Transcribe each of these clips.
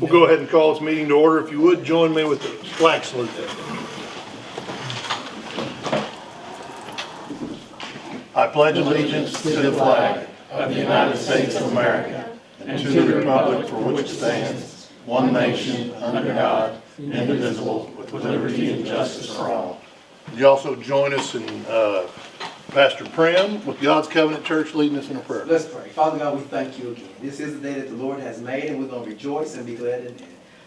We'll go ahead and call this meeting to order. If you would, join me with the flag salute. I pledge allegiance to the flag of the United States of America and to the republic for which it stands, one nation, under God, indivisible, with liberty and justice for all. You also join us in Pastor Prim with God's Covenant Church leading us in a prayer. Let's pray. Father God, we thank you again. This is the day that the Lord has made, and we're going to rejoice and be glad in it.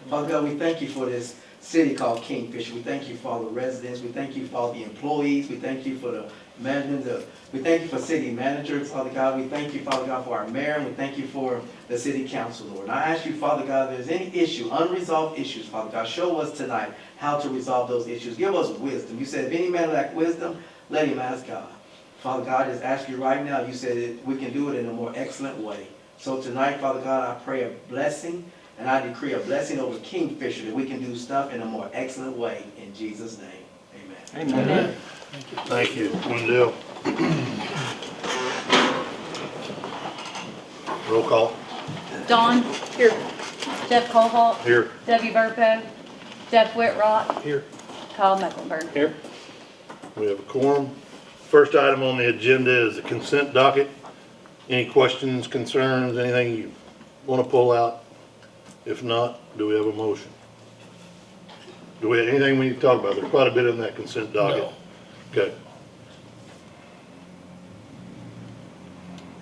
Father God, we thank you for this city called Kingfisher. We thank you for all the residents. We thank you for all the employees. We thank you for the management. We thank you for city managers, Father God. We thank you, Father God, for our mayor, and we thank you for the city council, Lord. And I ask you, Father God, if there's any issue, unresolved issues, Father God, show us tonight how to resolve those issues. Give us wisdom. You said, if any man lack wisdom, let him ask God. Father God, I just ask you right now, you said that we can do it in a more excellent way. So tonight, Father God, I pray a blessing, and I decree a blessing over Kingfisher, that we can do stuff in a more excellent way. In Jesus' name, amen. Amen. Amen. Thank you, Wendell. Roll call. Don. Here. Jeff Colhart. Here. Debbie Burpo. Jeff Whitrock. Here. Kyle Mecklenburg. Here. We have a quorum. First item on the agenda is the consent docket. Any questions, concerns, anything you want to pull out? If not, do we have a motion? Do we have anything we need to talk about? There's quite a bit in that consent docket. No. Okay.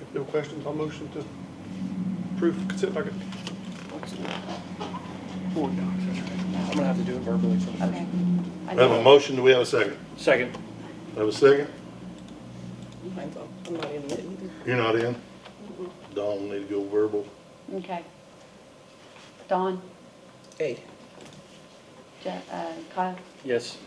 If no questions, I'll motion to approve consent docket. Board docs, that's right. I'm gonna have to do it verbally for the first. Okay. We have a motion. Do we have a second? Second. Have a second? I'm not in it either. You're not in? Dawn will need to go verbal. Okay. Don. Hey. Kyle. Yes.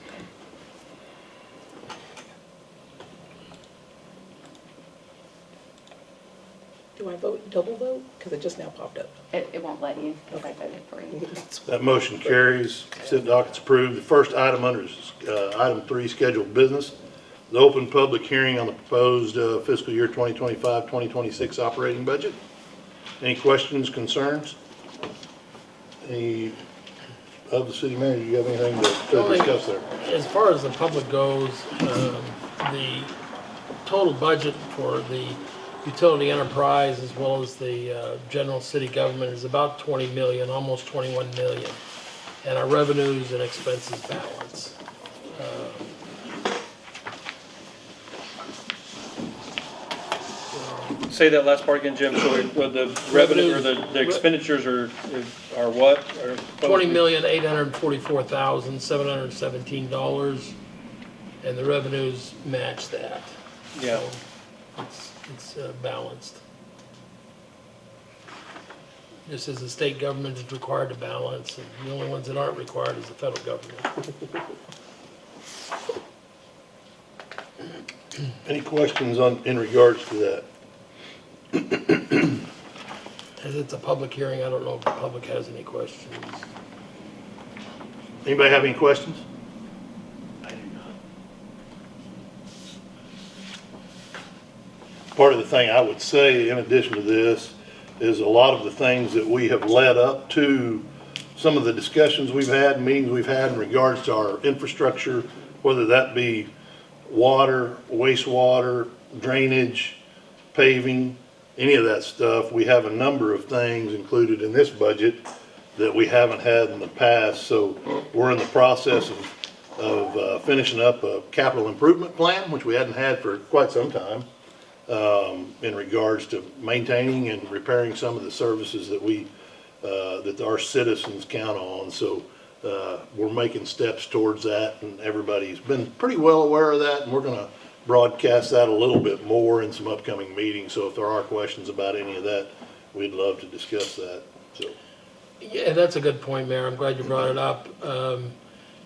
Do I vote, double vote? Because it just now popped up. It won't let you because I voted for you. That motion carries. Consent docket's approved. The first item under item 3, scheduled business. The open public hearing on the proposed fiscal year 2025-2026 operating budget. Any questions, concerns? Any of the city manager, you have anything to discuss there? As far as the public goes, the total budget for the utility enterprise as well as the general city government is about 20 million, almost 21 million. And our revenues and expenses balance. Say that last part again, Jim. So the revenue or the expenditures are what? Or $20,844,717, and the revenues match that. Yeah. So it's balanced. Just as the state government is required to balance, and the only ones that aren't required is the federal government. Any questions in regards to that? As it's a public hearing, I don't know if the public has any questions. Anybody have any questions? I do not. Part of the thing I would say in addition to this is a lot of the things that we have led up to some of the discussions we've had, meetings we've had in regards to our infrastructure, whether that be water, wastewater, drainage, paving, any of that stuff. We have a number of things included in this budget that we haven't had in the past. So we're in the process of finishing up a capital improvement plan, which we hadn't had for quite some time, in regards to maintaining and repairing some of the services that that our citizens count on. So we're making steps towards that, and everybody's been pretty well aware of that, and we're going to broadcast that a little bit more in some upcoming meetings. So if there are questions about any of that, we'd love to discuss that. So Yeah, that's a good point, Mayor. I'm glad you brought it up.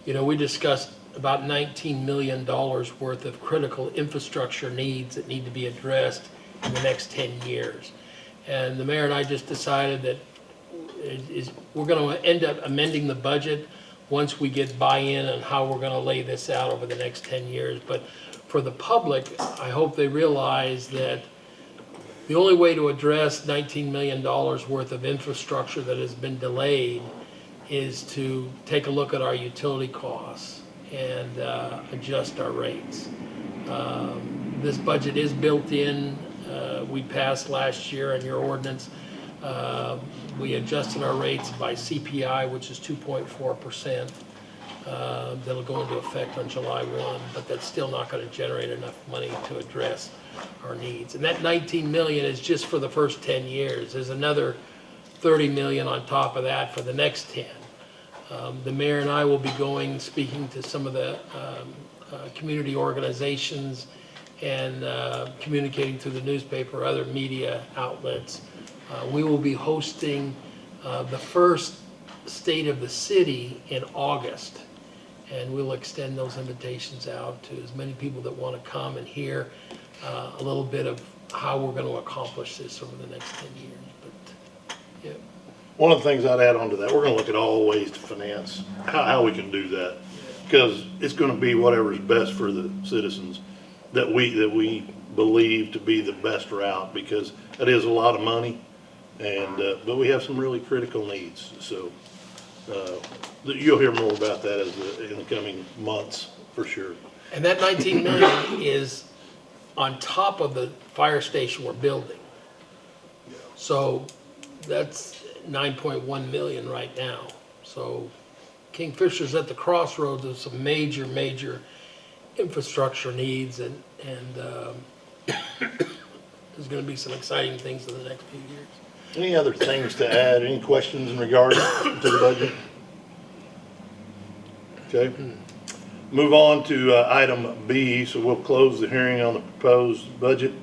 You know, we discussed about $19 million worth of critical infrastructure needs that need to be addressed in the next 10 years. And the mayor and I just decided that we're going to end up amending the budget once we get buy-in on how we're going to lay this out over the next 10 years. But for the public, I hope they realize that The only way to address $19 million worth of infrastructure that has been delayed is to take a look at our utility costs and adjust our rates. This budget is built in. We passed last year in your ordinance. We adjusted our rates by CPI, which is 2.4%. That'll go into effect on July 1, but that's still not going to generate enough money to address our needs. And that 19 million is just for the first 10 years. There's another 30 million on top of that for the next 10. The mayor and I will be speaking to some of the community organizations and communicating through the newspaper, other media outlets. We will be hosting the first State of the City in August, and we'll extend those invitations out to as many people that want to come and hear a little bit of how we're going to accomplish this over the next 10 years. But yeah. One of the things I'd add on to that, we're gonna look at all ways to finance, how we can do that. Because it's gonna be whatever's best for the citizens that we believe to be the best route, because it is a lot of money. And, but we have some really critical needs, so, you'll hear more about that in the coming months, for sure. And that 19 million is on top of the fire station we're building. So that's 9.1 million right now. So Kingfisher's at the crossroads of some major infrastructure needs, and there's going to be some exciting things in the next few years. Any other things to add? Any questions in regards to the budget? Okay. Move on to item B, so we'll close the hearing on the proposed budget.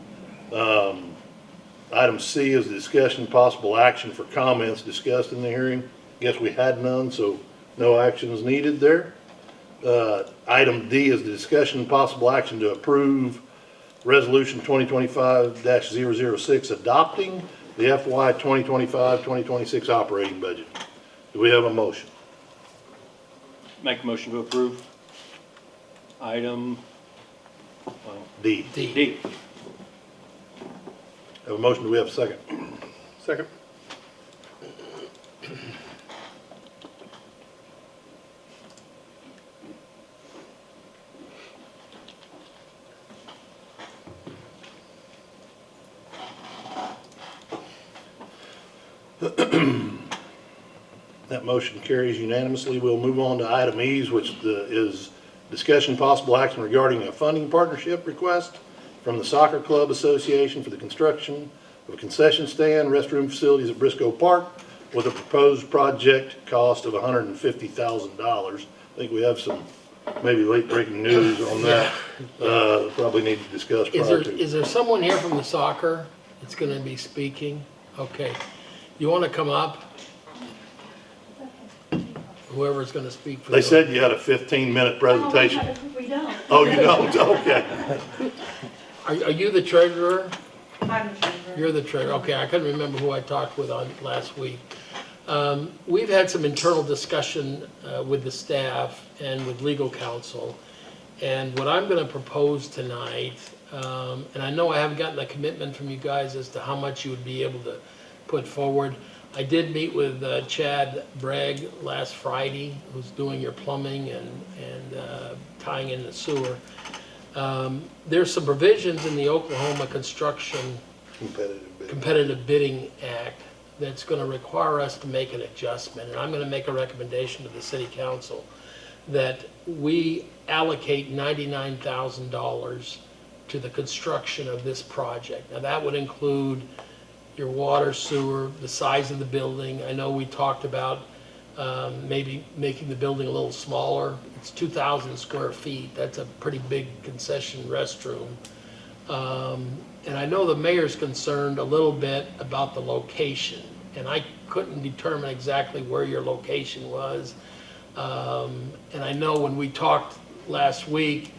Item C is the discussion and possible action for comments discussed in the hearing. Guess we had none, so no action is needed there. Item D is the discussion and possible action to approve Resolution 2025-006 adopting the FY 2025-2026 operating budget. Do we have a motion? Make a motion to approve. Item D. D. Have a motion, do we have a second? Second. That motion carries unanimously. We'll move on to item E, which is discussion possible action regarding a funding partnership request from the Soccer Club Association for the construction of a concession stand, restroom facilities at Briscoe Park with a proposed project cost of $150,000. I think we have some maybe late breaking news on that. Probably need to discuss prior to. Is there someone here from the soccer that's going to be speaking? Okay. You want to come up? Whoever's going to speak for They said you had a 15-minute presentation. We don't. Oh, you don't? Okay. Are you the treasurer? I'm the treasurer. You're the treasurer. Okay, I couldn't remember who I talked with on last week. We've had some internal discussion with the staff and with legal counsel. And what I'm going to propose tonight, and I know I haven't gotten a commitment from you guys as to how much you would be able to put forward. I did meet with Chad Bragg last Friday, who's doing your plumbing and tying in the sewer. There's some provisions in the Oklahoma Construction Competitive Bidding Act that's going to require us to make an adjustment. And I'm going to make a recommendation to the City Council that we allocate $99,000 to the construction of this project. Now that would include your water, sewer, the size of the building. I know we talked about maybe making the building a little smaller. It's 2,000 square feet. That's a pretty big concession restroom. And I know the mayor's concerned a little bit about the location, and I couldn't determine exactly where your location was. And I know when we talked last week,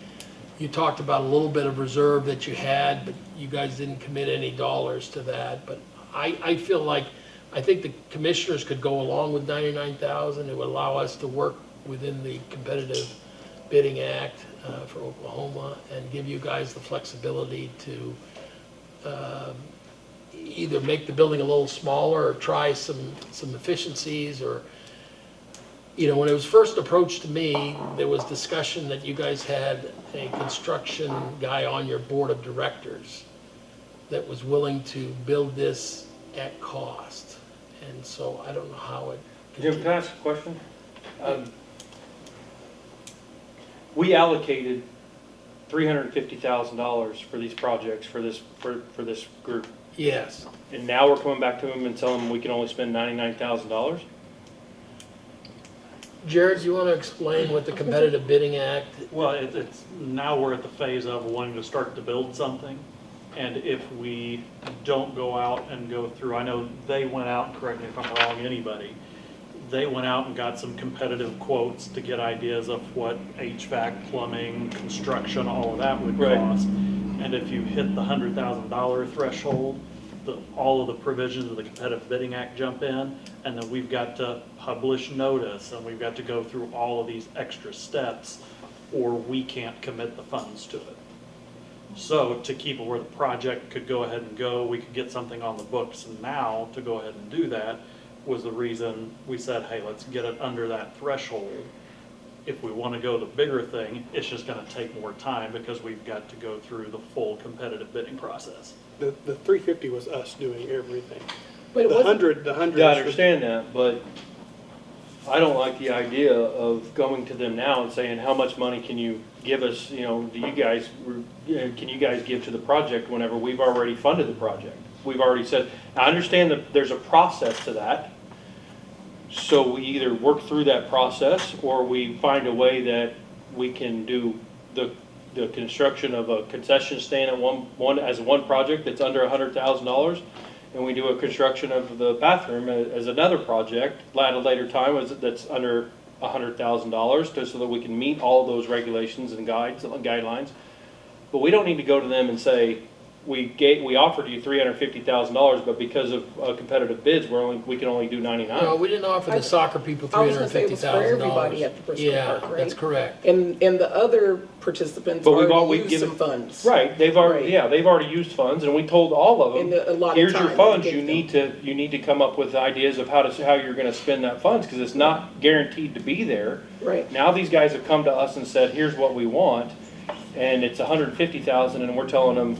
you talked about a little bit of reserve that you had, but you guys didn't commit any dollars to that. But I feel like, I think the commissioners could go along with $99,000. It would allow us to work within the Competitive Bidding Act for Oklahoma and give you guys the flexibility to either make the building a little smaller or try some efficiencies or, when it was first approached to me, there was discussion that you guys had a construction guy on your board of directors that was willing to build this at cost. And so I don't know how it. Jim, can I ask a question? We allocated $350,000 for these projects for this group, Yes. and now we're coming back to them and telling them we can only spend $99,000. Jared, do you want to explain what the Competitive Bidding Act? Well, it's, now we're at the phase of wanting to start to build something. And if we don't go out and go through, I know they went out, and correct me if I'm wrong, anybody, they went out and got some competitive quotes to get ideas of what HVAC, plumbing, construction, all of that would Right. cost. And if you hit the $100,000 threshold, all of the provisions of the Competitive Bidding Act jump in, and then we've got to publish notice, and we've got to go through all of these extra steps, or we can't commit the funds to it. So to keep it where the project could go ahead and go, we could get something on the books now to go ahead and do that, was the reason we said, hey, let's get it under that threshold. If we want to go the bigger thing, it's just going to take more time because we've got to go through the full competitive bidding process. The 350 was us doing everything. But it The wasn't, 100 Yeah, I is- understand that, but I don't like the idea of going to them now and saying, how much money can you give us, can you guys give to the project whenever we've already funded the project? We've already said, I understand that there's a process to that. So we either work through that process or we find a way that we can do the construction of a concession stand as one project that's under $100,000. And we do a construction of the bathroom as another project at a later time that's under $100,000 so that we can meet all those regulations and guidelines. But we don't need to go to them and say, we offered you $350,000, but because of competitive bids, we can only do 99. No, we didn't offer the soccer people I was gonna say it was for $350,000. everybody at the Bristol Park, right? Yeah, that's correct. and the other participants But we've already used given some funds. Right, they've already Right. they've already used funds, and we told all of them, And a lot of here's time your that funds. we You gave need to come up with ideas of how you're going to spend that funds because it's not guaranteed to be there. Right. Now these guys have come to us and said, here's what we want, and it's $150,000, and we're telling them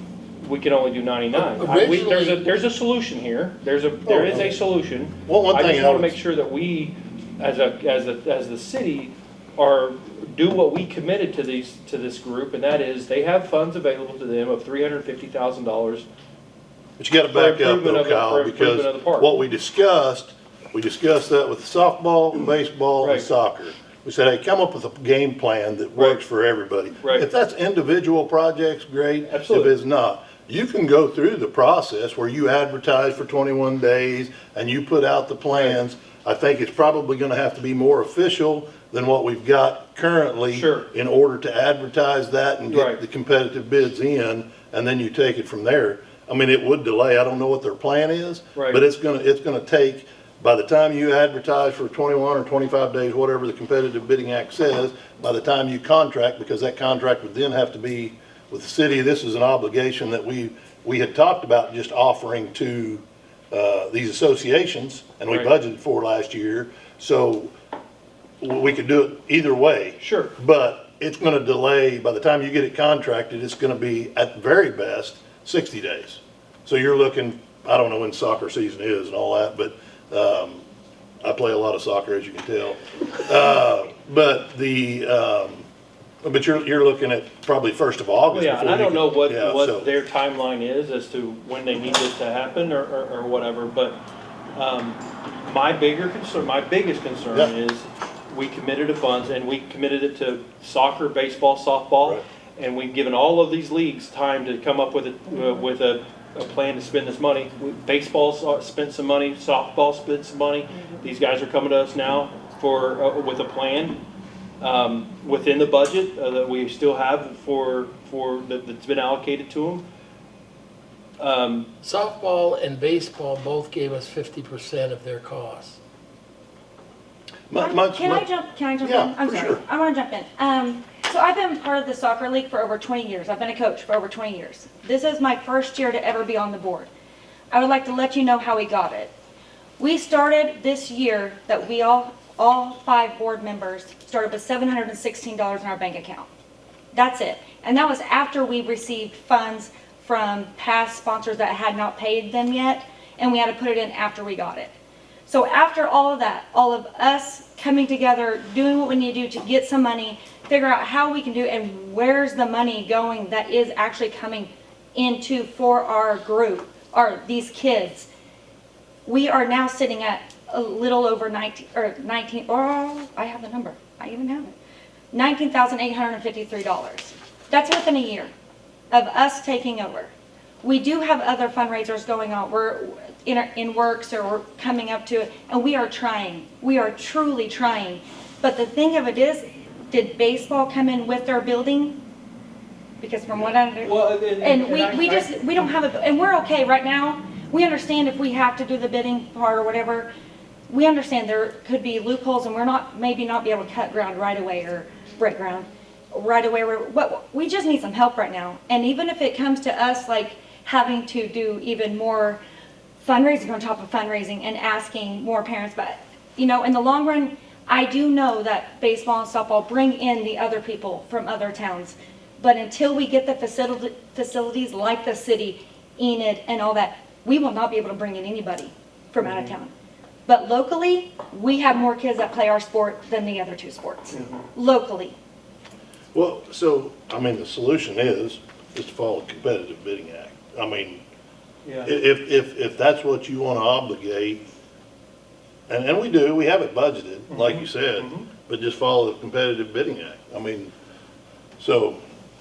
we can only do 99. Originally- There's a solution here. There is a solution. Well, one I thing just I want to would- make sure that we, as the city, do what we committed to this group, and that is they have funds available to them of $350,000. But you gotta back For up improvement though, of the- Kyle, for improvement of the because park. what we discussed that with softball, baseball, and Right. soccer. We said, hey, come up with a game plan that works Right. for everybody. Right. If that's individual projects, great. Absolutely. If it's not, you can go through the process where you advertise for 21 days and you put out the plans. I think it's probably gonna have to be more official than what we've got currently. Sure. In order to advertise that and Right. get the competitive bids in, and then you take it from there. I mean, it would delay, I don't know what their plan is. Right. But it's gonna take, by the time you advertise for 21 or 25 days, whatever the Competitive Bidding Act says, by the time you contract, because that contract would then have to be with the city, this is an obligation that we had talked about just offering to, these associations, and we Right. budgeted for last year. So we could do it either way. Sure. But it's gonna delay, by the time you get it contracted, it's gonna be at very best 60 days. So you're looking, I don't know when soccer season is and all that, but, I play a lot of soccer, as you can tell. But you're looking at probably 1st of August. Yeah, and before I you don't can- know yeah, what so- their timeline is as to when they need this to happen or whatever, but my biggest concern Yeah. is we committed to funds and we committed it to soccer, baseball, softball, Right. and we've given all of these leagues time to come up with a plan to spend this money. Baseball's spent some money, softball spent some money. These guys are coming to us now with a plan within the budget that we still have that's been allocated to them. Softball and baseball both gave us 50% of their costs. Much- Can I jump Yeah, in? I'm for sorry. sure. I want to jump in. So I've been part of the soccer league for over 20 years. I've been a coach for over 20 years. This is my first year to ever be on the board. I would like to let you know how we got it. We started this year that we all 5 board members started with $716 in our bank account. That's it. And that was after we received funds from past sponsors that had not paid them yet, and we had to put it in after we got it. So after all of that, all of us coming together, doing what we need to do to get some money, figure out how we can do it, and where's the money going that is actually coming into for our group, or these kids, we are now sitting at a little over 19, I have the number, I even have it, $19,853. That's within a year of us taking over. We do have other fundraisers going on. We're in works, or we're coming up to it, and we are trying. We are truly trying. But the thing of it is, did baseball come in with their building? Because from what I understand, Well, we don't have a, and we're okay right now. We understand if we have to do the bidding part or whatever. We understand there could be loopholes, and we're maybe not be able to cut ground right away or break ground right away. We just need some help right now. And even if it comes to us like having to do even more fundraising on top of fundraising and asking more parents, but in the long run, I do know that baseball and softball bring in the other people from other towns. But until we get the facilities like the city, Enid, and all that, we will not be able to bring in anybody from out of town. But locally, we have more kids that play our sport than the other 2 sports. Locally. Well, so, I mean, the solution is to follow the Competitive Bidding Act. I mean, yeah. if that's what you want to obligate, and we do, we have it budgeted, like you said, but just follow the Competitive Bidding Act. I mean, so.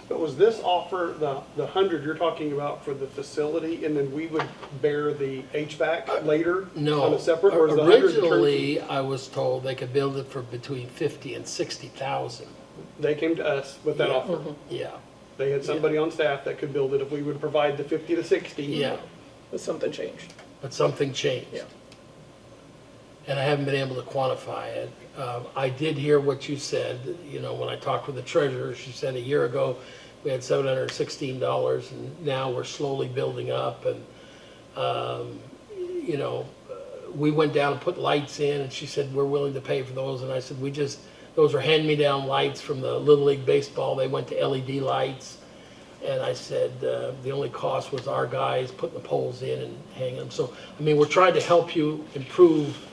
But was this offer, the 100 you're talking about for the facility, and then we would bear the HVAC later? No. On a separate, or is the 100 the turnkey? Originally, I was told they could build it for between 50 and 60,000. They came to us with that Yeah. offer. Yeah, They had somebody on staff that could build it if we would provide the 50 to 60. yeah, But something changed. but something changed. Yeah. And I haven't been able to quantify it. I did hear what you said, when I talked with the treasurer, she said a year ago, we had $716, and now we're slowly building up, and, we went down and put lights in, and she said, we're willing to pay for those, and I said, those are hand-me-down lights from the Little League Baseball, they went to LED lights, and I said, the only cost was our guys putting the poles in and hanging them. So, we're trying to help you improve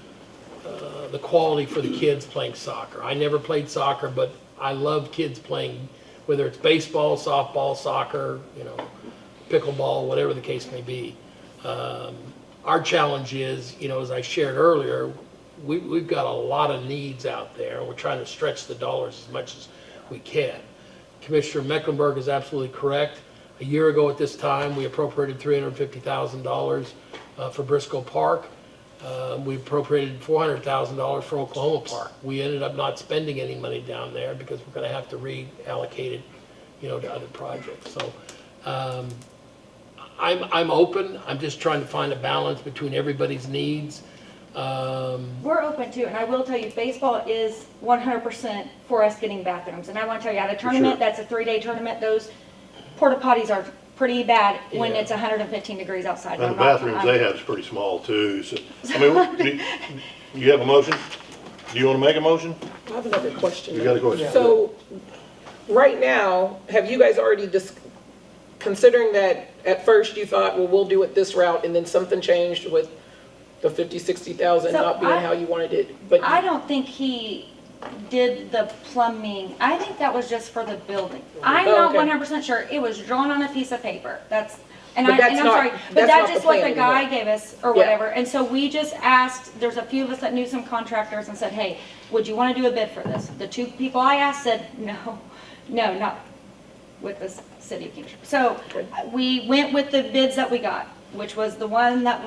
the quality for the kids playing soccer. I never played soccer, but I love kids playing, whether it's baseball, softball, soccer, pickleball, whatever the case may be. Our challenge is, as I shared earlier, we've got a lot of needs out there. We're trying to stretch the dollars as much as we can. Commissioner Mecklenburg is absolutely correct. A year ago at this time, we appropriated $350,000 for Briscoe Park. We appropriated $400,000 for Oklahoma Park. We ended up not spending any money down there because we're going to have to reallocate it, to other projects. So I'm open. I'm just trying to find a balance between everybody's needs. We're open too, and I will tell you, baseball is 100% for us getting bathrooms. And I want to tell you, at a tournament, that's a 3-day tournament, those porta potties are pretty bad when Yeah. it's 115 degrees outside. And the bathrooms they have is pretty small too, so, do you have a motion? Do you want to make a motion? I have another question. You got a question? So, right now, have you guys already considering that at first you thought, well, we'll do it this route, and then something changed with the 50, 60,000 So not being how you wanted it, but I don't think he did the plumbing. I think that was just for the building. I'm Oh, not okay. 100% sure. It was drawn on a piece of paper. I'm But that's not- sorry, but that's that's not just the what the plan guy anymore. gave us or Yeah. whatever. And so we just asked, there's a few of us that knew some contractors and said, hey, would you want to do a bid for this? The 2 people I asked said, no, not with the city of Kingfisher. So Good. we went with the bids that we got, which was the one that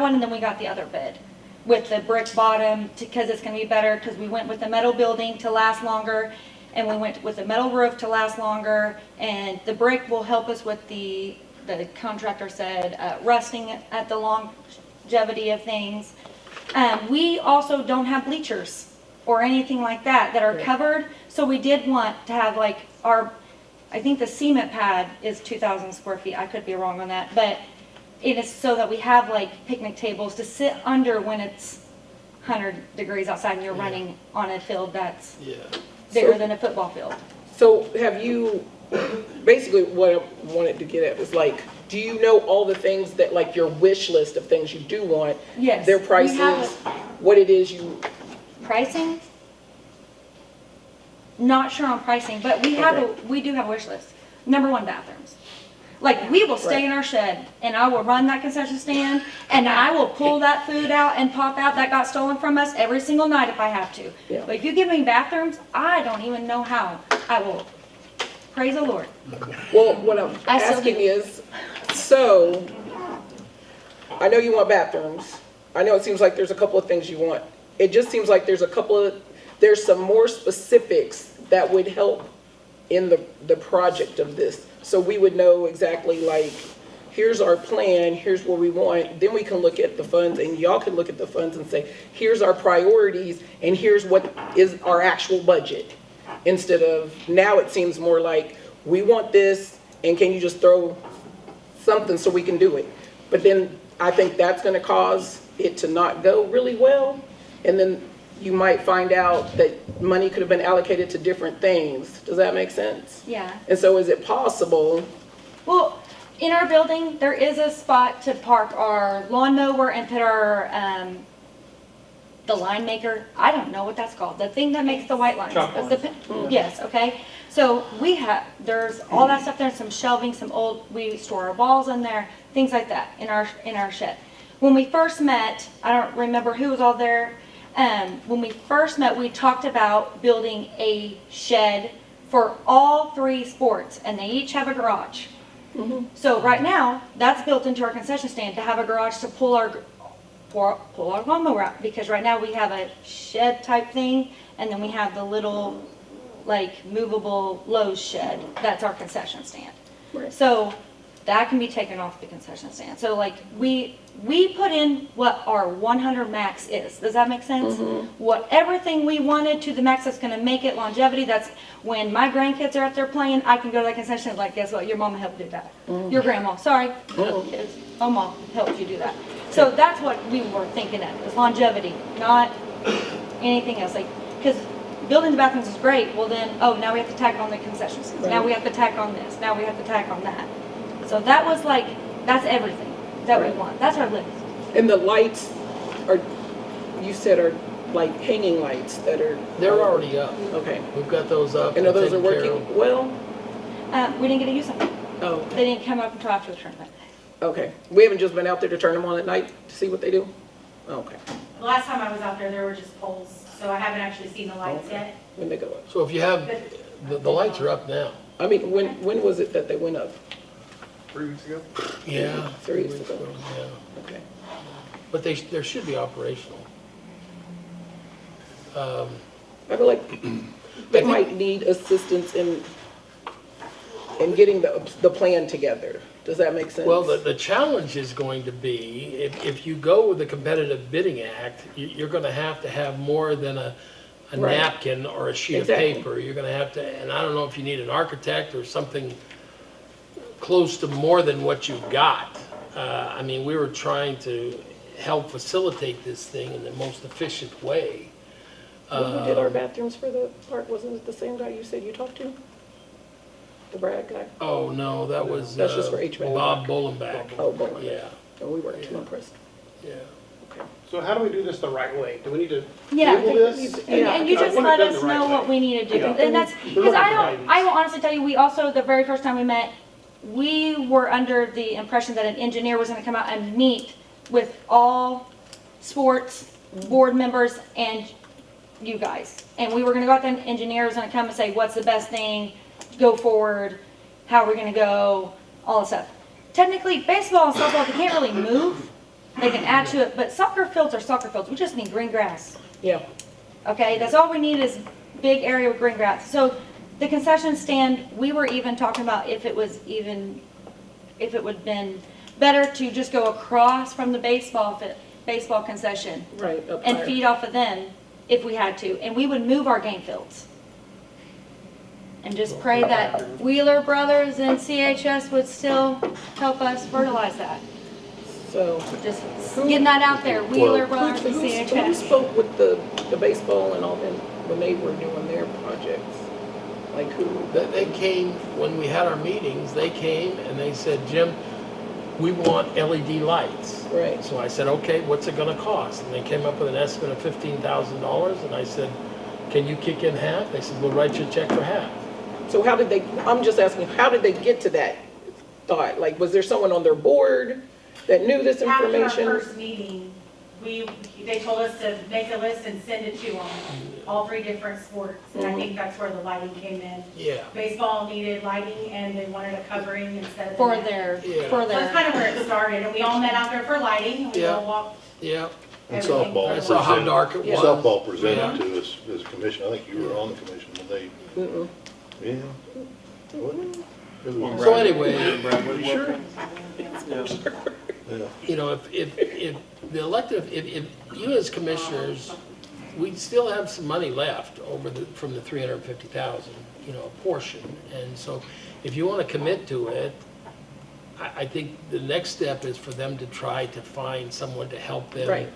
one, and then we got the other bid with the brick bottom because it's going to be better, because we went with the metal building to last longer, and we went with the metal roof to last longer, and the brick will help us with the contractor said, rusting at the longevity of things. We also don't have bleachers or anything like that are covered, so we did want to have like I think the cement pad is 2,000 square feet, I could be wrong on that, but it is so that we have like picnic tables to sit under when it's 100 degrees outside and you're running on a field that's Yeah. bigger than a football field. So have you, basically what I wanted to get at was like, do you know all the things that, like your wish list of things you do want? Yes. Their we prices, have what it is you, pricing? Not sure on pricing, but we do have a wish list. Number one, bathrooms. Like, we will stay Right. in our shed, and I will run that concession stand, and I will pull that food out and pop out that got stolen from us every single night if I have to. Yeah. But if you give me bathrooms, I don't even know how. I will, praise the Lord. well, what I'm I still asking do. is, so, I know you want bathrooms. I know it seems like there's a couple of things you want. It just seems like there's some more specifics that would help in the project of this. So we would know exactly like, here's our plan, here's what we want. Then we can look at the funds and y'all can look at the funds and say, here's our priorities and here's what is our actual budget. Instead of, now it seems more like, we want this and can you just throw something so we can do it? But then I think that's gonna cause it to not go really well. And then you might find out that money could have been allocated to different things. Does that make sense? Yeah. And so is it possible, Well, in our building, there is a spot to park our lawnmower and put our, the line maker. I don't know what that's called. The thing that makes the white lines. Chalk Of the lines. Yes, okay. So we have, there's all that stuff there, some shelving, some old, we store our balls in there, things like that in our shed. When we first met, I don't remember who was all there. When we first met, we talked about building a shed for all 3 sports, and they each have a garage. So right now, that's built into our concession stand to have a garage to pull our lawnmower out, because right now we have a shed type thing, and then we have the little, like, movable Lowe's shed. That's our concession stand. Right. So that can be taken off the concession stand. So like, we put in what our 100 max is. Does that make sense? What everything we wanted to the max that's gonna make it longevity, that's when my grandkids are out there playing, I can go to that concession stand like, guess what, your mama helped do that. Your grandma, sorry, kids, mama helped you do that. So that's what we were thinking of, is longevity, not anything else. Like, because building the bathrooms is great, well then, oh, now we have to tack on the concession stands. Now Right. we have to tack on this, now we have to tack on that. So that was like, that's everything that we Right. want. That's our list. and the lights are, you said are like hanging lights that are. They're already up. Okay, We've got those up. and are those are taken care working of. well? We didn't get to use them. Oh, okay. They didn't come up until after the tournament. Okay, we haven't just been out there to turn them on at night to see what they do? Okay, The last time I was out there were just poles, so I haven't actually seen the lights yet. when they go up. So if you have, the lights are up now. I mean, when was it that they went up? 3 weeks ago. Yeah. 3 weeks ago. Yeah. Okay. But they should be operational. I feel like they might need assistance in getting the plan together. Does that make sense? Well, the challenge is going to be, if you go with the Competitive Bidding Act, you're gonna have to have more than a Right. napkin or a sheet Exactly. of paper. You're gonna have to, and I don't know if you need an architect or something close to more than what you've got. I mean, we were trying to help facilitate this thing in the most efficient way. When we did our bathrooms for the park, wasn't it the same guy you said you talked to? The Brad guy? Oh, no, that was That's just for HVAC. Bob Bolenbach. Oh, boy. Yeah, And we weren't too impressed. yeah. Okay. So how do we do this the right way? Do we need to Yeah. table this? And you I just want it let done us the right know way. what we need to do. Yeah. And that's, We because want I it don't, right. I will honestly tell you, we also, the very first time we met, we were under the impression that an engineer was gonna come out and meet with all sports board members and you guys. And we were gonna go out there, and the engineer was gonna come and say, what's the best thing, go forward, how are we gonna go, all this stuff. Technically, baseball and softball, they can't really move. They can add to it, but soccer fields are soccer fields. We just need green grass. Yeah. Okay, that's all we need is big area with green grass. So the concession stand, we were even talking about if it would have been better to just go across from the baseball concession Right, up and higher. feed off of them if we had to. And we would move our game fields. And just pray that Wheeler Brothers and CHS would still help us fertilize that. So, Just getting that out there, Wheeler Brothers, who CHS. spoke with the baseball and all them when they were doing their projects? Like who? They came, when we had our meetings, they came and they said, Jim, we want LED lights. Right. So I said, okay, what's it gonna cost? And they came up with an estimate of $15,000, and I said, can you kick in half? They said, we'll write you a check for half. So how did they, I'm just asking, how did they get to that thought? Like, was there someone on their board that knew this After our information? first meeting, they told us to make a list and send it to them, all 3 different sports. And I think that's where the lighting came in. Yeah. Baseball needed lighting and they wanted a covering instead of. For the net. their, Yeah. for So that's their, kind of where it started, and we all met out there for lighting, and we Yeah. all walked. Yeah, And everything softball I through. saw how dark it was. Softball presented to us as a commission. I think you were on the commission when they, Mm-mm. yeah. What? It was- So anyway, You sure? Yeah. you know, if the elected, if you as commissioners, we still have some money left from the 350,000, you know, a portion. And so if you want to commit to it, I think the next step is for them to try to find someone to help them Right.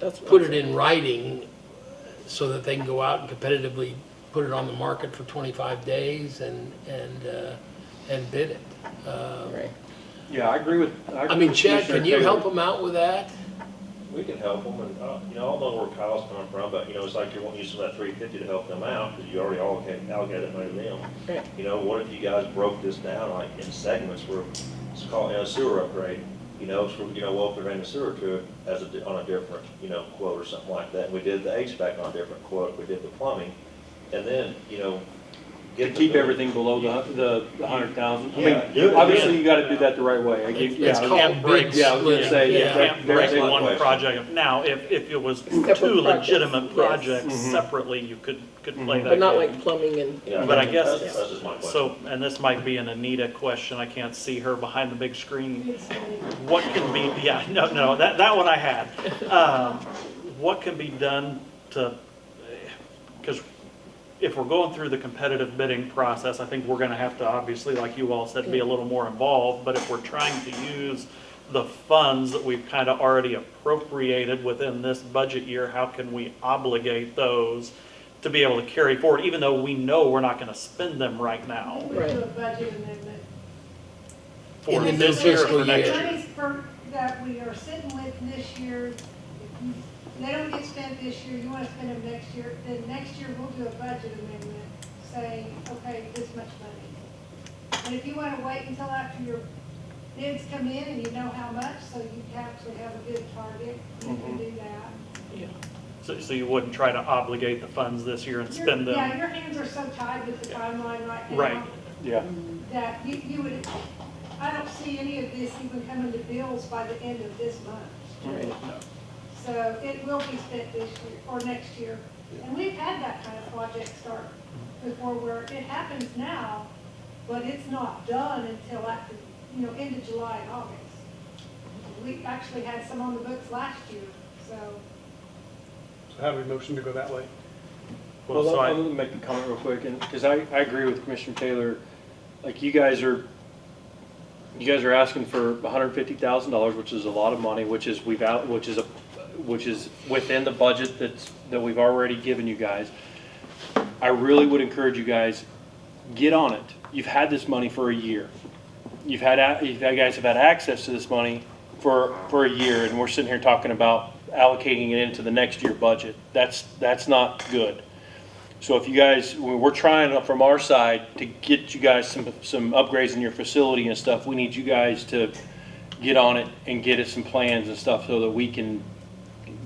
That's what put I'm it in writing so that they can go out and competitively put it on the market for 25 days and bid it. saying. Right. Yeah, I agree with. I mean, Chad, can you help them out with that? We can help them, and, you know, I don't know where Kyle's coming from, but, you know, it's like you're wanting to use some of that 350 to help them out, because you already allocated that money to them. Right. You know, what if you guys broke this down, like, in segments where it's called, you know, sewer upgrade, you know, so, you know, we'll put in the sewer to it as on a different, you know, quote or something like that. And we did the HVAC on a different quote, we did the plumbing, and then, you know, To keep everything below the 100,000. I Yeah, do mean, it. obviously you gotta do that the right way. It's called can't break bid Yeah, I was gonna split. say, You Yeah. can't break There's one one project. Now, if it was Separate 2 projects, legitimate yes. projects Mhm. separately, you could play that. But not game. like plumbing and. Yeah, But I guess, that's just my question. so, and this might be an Anita question, I can't see her behind the big screen. What can be, yeah, no, that one I had. What can be done to, because if we're going through the competitive bidding process, I think we're gonna have to, obviously, like you all said, be a little more involved, but if we're trying to use the funds that we've kind of already appropriated within this budget year, how can we obligate those to be able to carry forward, even though we know we're not gonna spend them right now? We do a budget amendment. For In the new this year or fiscal for next year. year? Monies that we are sitting with this year, they don't get spent this year, you wanna spend them next year, then next year we'll do a budget amendment saying, okay, this much money. And if you wanna wait until after your bids come in and you know how much, so you actually have a good target, you can do that. So you wouldn't try to obligate the funds this year and spend them? Yeah, your hands are so tied with the timeline right now. Right. yeah. That you would, I don't see any of this even coming to bills by the end of this month. Right. So it will be spent this year, or next year. And we've had that kind of project start before where it happens now, but it's not done until after, end of July and August. We actually had some on the books last year, so. So how do we motion to go that way? Well, so I'm gonna make a comment real quick, and, because I agree with Commissioner Taylor, like, you guys are asking for $150,000, which is a lot of money, which is within the budget that we've already given you guys. I really would encourage you guys, get on it. You've had this money for a year. You guys have had access to this money for a year, and we're sitting here talking about allocating it into the next year budget. That's not good. So if you guys, we're trying from our side to get you guys some upgrades in your facility and stuff. We need you guys to get on it and get us some plans and stuff so that we can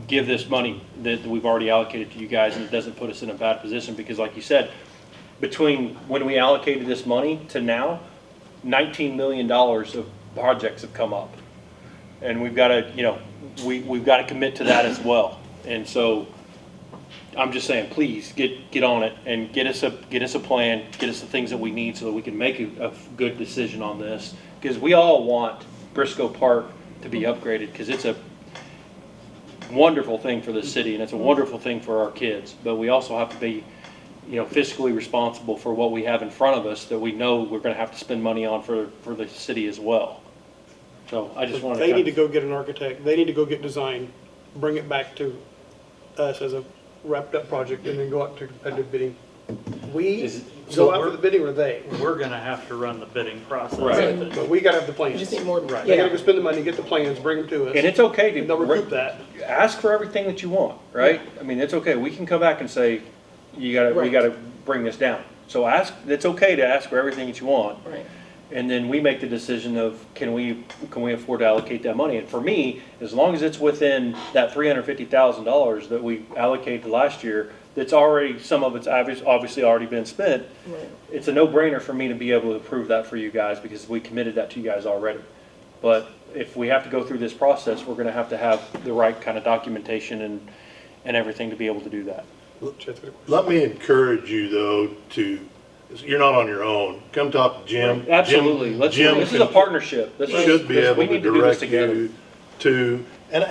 give this money that we've already allocated to you guys, and it doesn't put us in a bad position, because like you said, between when we allocated this money to now, $19 million of projects have come up. And we've got to, we've got to commit to that as well. And so I'm just saying, please get on it and get us a plan, get us the things that we need so that we can make a good decision on this. Because we all want Briscoe Park to be upgraded, because it's a wonderful thing for the city and it's a wonderful thing for our kids. But we also have to be, fiscally responsible for what we have in front of us that we know we're going to have to spend money on for the city as well. So I just wanted to. They need to go get an architect, they need to go get design, bring it back to us as a wrapped up project, and then go out to competitive bidding. We so go out for the bidding, or they? We're gonna have to run the bidding process. Right. But we gotta have the You plans. just need more, Right. They gotta yeah. go spend the money, get the plans, bring them to us. And it's okay And they'll recoup to that. ask for everything that you want, right? I mean, it's okay. We can come back and say, we Right. gotta bring this down. So it's okay to ask for everything that you want. Right. And then we make the decision of, can we afford to allocate that money? And for me, as long as it's within that $350,000 that we allocated last year, that's already, some of it's obviously already been spent, Right. it's a no-brainer for me to be able to approve that for you guys because we committed that to you guys already. But if we have to go through this process, we're gonna have to have the right kind of documentation and everything to be able to do that. Let me encourage you though you're not on your own. Come talk to Jim. Absolutely. Jim This is a partnership. This is- should be able we to need do this direct together. you to, and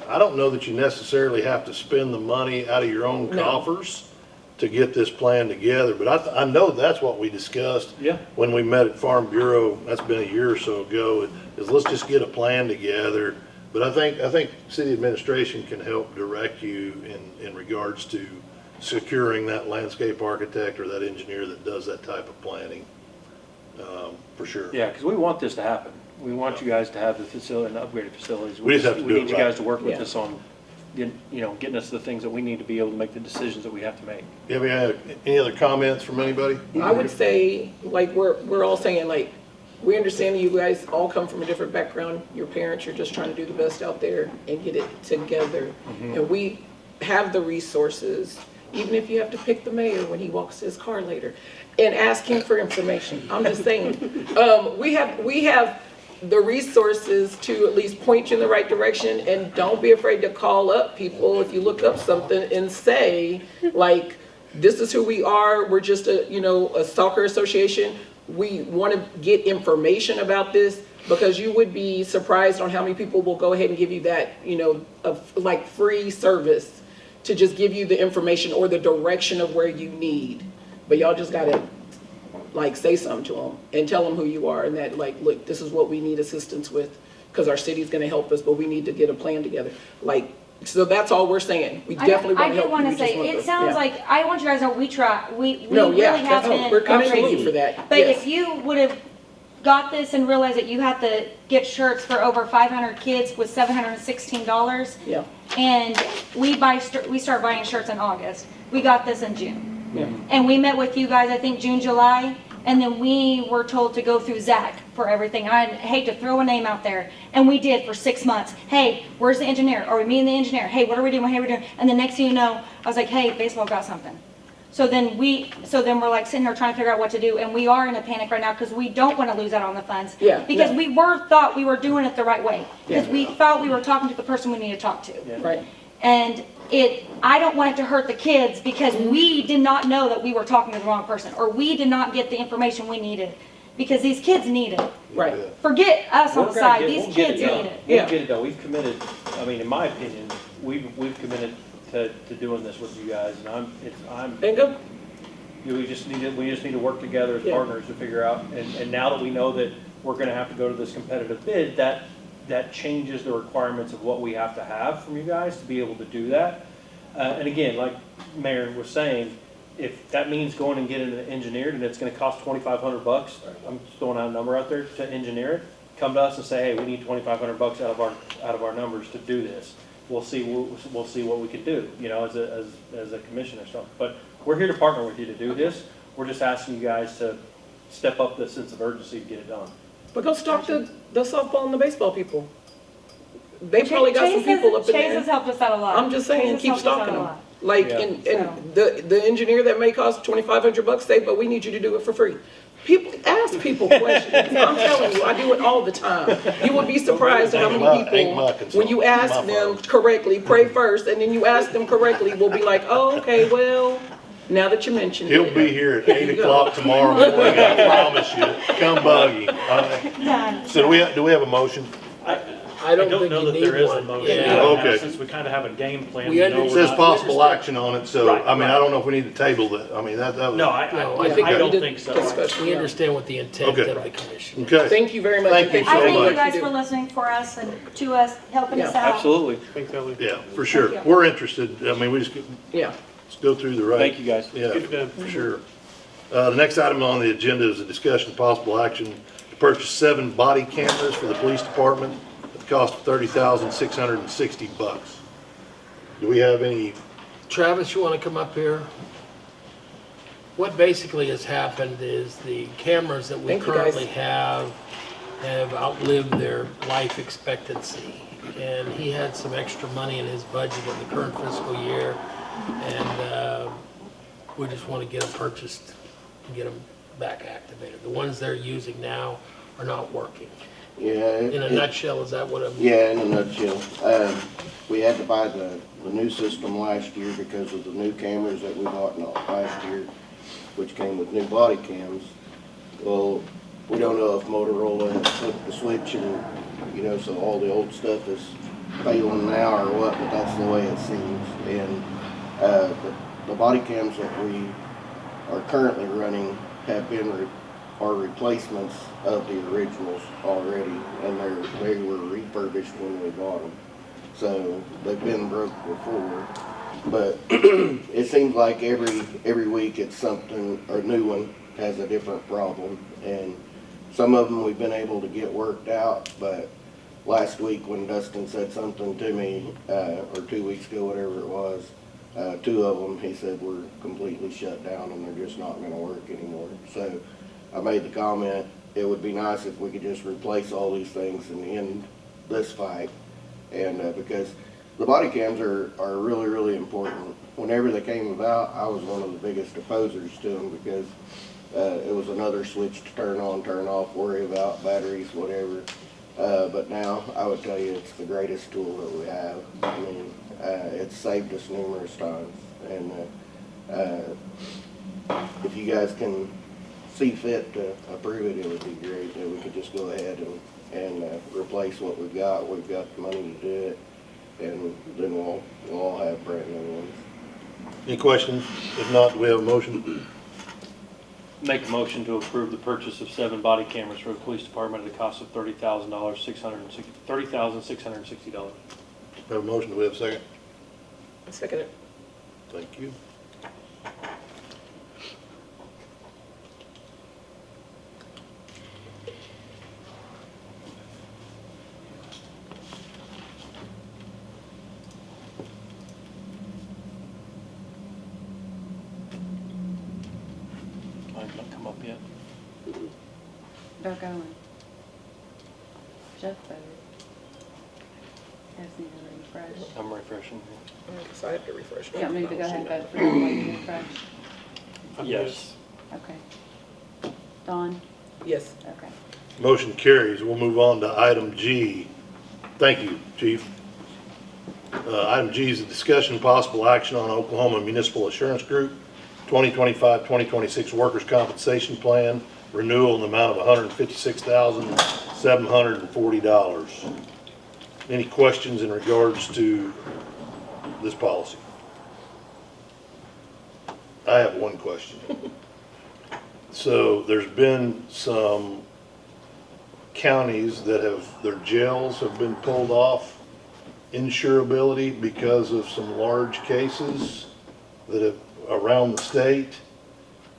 I don't know that you necessarily have to spend the money out of your own No. coffers to get this plan together, but I know that's what we discussed. Yeah. When we met at Farm Bureau, that's been a year or so ago, is let's just get a plan together. But I think city administration can help direct you in regards to securing that landscape architect or that engineer that does that type of planning, for sure. Yeah, because we want this to happen. We want you guys to have the facility and upgraded facilities. We just have to do it need you right. guys to work with Yeah. us on, getting us the things that we need to be able to make the decisions that we have to make. You have any other comments from anybody? I would say, like, we're all saying, like, we understand that you guys all come from a different background. Your parents, you're just trying to do the best out there and get it together. And we have the resources, even if you have to pick the mayor when he walks his car later and ask him for information. I'm just saying, we have the resources to at least point you in the right direction, and don't be afraid to call up people if you look up something and say, like, this is who we are, we're just a soccer association, we want to get information about this, because you would be surprised on how many people will go ahead and give you that, like free service to just give you the information or the direction of where you need. But y'all just gotta like say something to them and tell them who you are and that, like, look, this is what we need assistance with because our city's gonna help us, but we need to get a plan together. Like, so that's all we're saying. We definitely want to help you. I do want We to just say, want it the- sounds yeah. like, I want you guys to know we try, we No, really yeah, have that's all. been. We're commending you absolutely. for that. But Yes. if you would have got this and realized that you had to get shirts for over 500 kids with $716, Yeah, and we start buying shirts in August. We got this in June. yeah. And we met with you guys, I think, June, July, and then we were told to go through Zach for everything. I hate to throw a name out there, and we did for 6 months. Hey, where's the engineer? Are we meeting the engineer? Hey, what are we doing? Hey, we're doing. And the next thing you know, I was like, hey, baseball got something. So then we're like sitting here trying to figure out what to do, and we are in a panic right now because we don't want to lose out on the funds. Yeah, Because yeah. we thought we were doing it the right way. Because Yeah. we thought we were talking to the person we need to talk to. Right. And I don't want it to hurt the kids because we did not know that we were talking to the wrong person, or we did not get the information we needed, because these kids need it. Right. Forget us on We're the gonna side, get- these we'll get kids done. need it. Yeah. We'll get it done. We've committed, I mean, in my opinion, we've committed to doing this with you guys, and And go. we just need to work together as Yeah. partners to figure out, and now that we know that we're gonna have to go to this competitive bid, that changes the requirements of what we have to have from you guys to be able to do that. And again, like Mayor was saying, if that means going and getting it engineered and it's gonna cost $2,500, I'm just throwing out a number out there to engineer it, come to us and say, hey, we need $2,500 out of our numbers to do this. We'll see what we can do, as a commission or something. But we're here to partner with you to do this. We're just asking you guys to step up the sense of urgency to get it done. But go stalk the softball and the baseball people. They probably got some people up in Chase there. has helped us out a lot. I'm just saying, Chase has keep helped us out stalking a them. lot. Like, Yeah. and the engineer that may cost $2,500 say, but we need you to do it for free. People, ask people questions. I'm telling you, I do it all the time. You would be surprised at how many Ain't my people, concern. when you ask My them fault. correctly, pray first, and then you ask them correctly, will be like, oh, okay, well, now that you mentioned it. He'll be here at There 8 you go. o'clock tomorrow morning, I promise you. Come buggy. Done. So do we have a motion? I don't know think you that need there is a one. motion. Yeah. Okay. Since we kind of have a game plan. We know It we're says not- possible action on it, so, Right, I mean, I right. don't know if we need to table that. I mean, that was. No, No, I think we don't did think so. discuss- We understand what the intent Okay. of the commission is. Okay. Thank you very much. Thank you and so I for thank all much. you that guys do. for listening for us and to us, helping us Yeah. out. Absolutely. Thanks, Ellie. Yeah, for sure. Thank you. We're interested. I mean, we just Yeah. let's go through the right. Thank you, guys. Yeah, Get it done. for sure. The next item on the agenda is a discussion of possible action to purchase 7 body cameras for the police department at the cost of $30,660. Do we have any? Travis, you want to come up here? What basically has happened is the cameras that we Thank you, guys. currently have outlived their life expectancy. And he had some extra money in his budget in the current fiscal year, and we just want to get them purchased and get them back activated. The ones they're using now are not working. Yeah. In a nutshell, is that what I'm? Yeah, in a nutshell. We had to buy the new system last year because of the new cameras that we bought last year, which came with new body cams. Well, we don't know if Motorola has flipped the switch and, so all the old stuff is failing now or what, but that's the way it seems. And the body cams that we are currently running have been are replacements of the originals already, and they were refurbished when we bought them. So they've been broke before, but it seems like every week it's something, or a new one has a different problem, and some of them we've been able to get worked out, but last week when Dustin said something to me, or 2 weeks ago, whatever it was, 2 of them, he said, were completely shut down and they're just not gonna work anymore. So I made the comment, it would be nice if we could just replace all these things and end this fight. And because the body cams are really, really important. Whenever they came about, I was one of the biggest opposers to them because it was another switch to turn on, turn off, worry about batteries, whatever. But now I would tell you it's the greatest tool that we have. I mean, it's saved us numerous times. And if you guys can see fit to approve it, it would be great that we could just go ahead and replace what we've got. We've got the money to do it, and then we'll all have brand new ones. Any questions? If not, do we have a motion? Make a motion to approve the purchase of 7 body cameras for the police department at the cost of $30,660. Have a motion, do we have a second? I second it. Thank you. Mine's not come up yet. They're going. Jeff voted. Guys need to refresh. I'm refreshing. So I have to refresh. You want me to go ahead and vote for you while you refresh? Yes. Okay. Dawn? Yes. Okay. Motion carries. We'll move on to item G. Thank you, Chief. Item G is a discussion and possible action on Oklahoma Municipal Assurance Group 2025-2026 Workers' Compensation Plan renewal in the amount of $156,740. Any questions in regards to this policy? I have one question. So there's been some counties that their jails have been pulled off insurability because of some large cases that have around the state.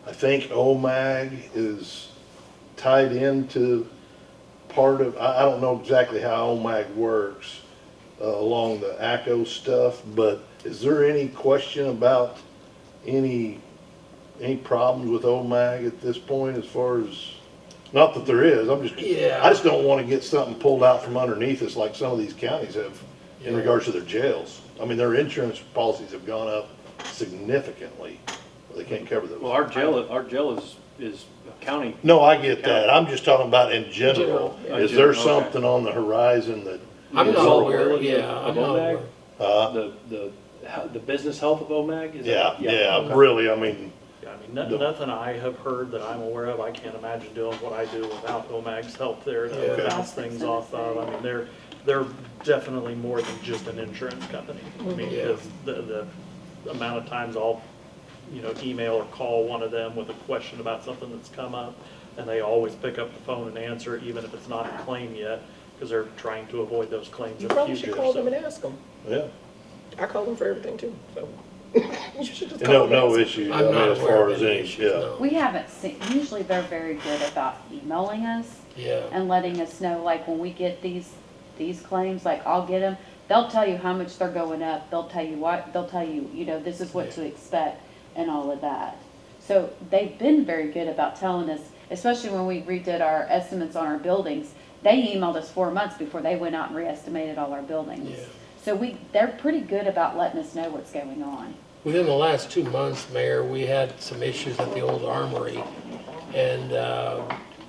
I think OMAG is tied into part of, I don't know exactly how OMAG works along the ACO stuff, but is there any question about any problems with OMAG at this point as far as, not that there is, Yeah. I just don't want to get something pulled out from underneath us like some of these counties have in Yeah. regards to their jails. I mean, their insurance policies have gone up significantly. They can't cover those. Well, our jail is a county. No, I get that. I'm just talking about in general. General, yeah. Is there Okay. something on the horizon that? I'm Is not there aware, ability yeah, of I'm not OMAG? aware. The business health of OMAG? Is that- Yeah, okay. really, I mean, Yeah, I mean, nothing I have heard that I'm aware of. I can't imagine doing what I do without OMAG's help there Yeah. to bounce things off of. I mean, they're definitely more than just an insurance company. I mean, Yeah. because the amount of times I'll, email or call one of them with a question about something that's come up, and they always pick up the phone and answer it, even if it's not a claim yet, because they're trying to avoid those claims You in the probably future. should call so. them and ask them. Yeah. I call them for everything too, so. You should just And call them. no and ask issue, I'm not as aware far of as any any, issues, yeah. no. We haven't seen, usually they're very good about emailing us Yeah, and letting us know, like, when we get these claims, like, I'll get them, they'll tell you how much they're going up, they'll tell you what, they'll tell you, this is what to expect and all of that. So they've been very good about telling us, especially when we redid our estimates on our buildings, they emailed us 4 months before they went out and re-estimated all our buildings. Yeah. So they're pretty good about letting us know what's going on. within the last 2 months, Mayor, we had some issues at the old armory, and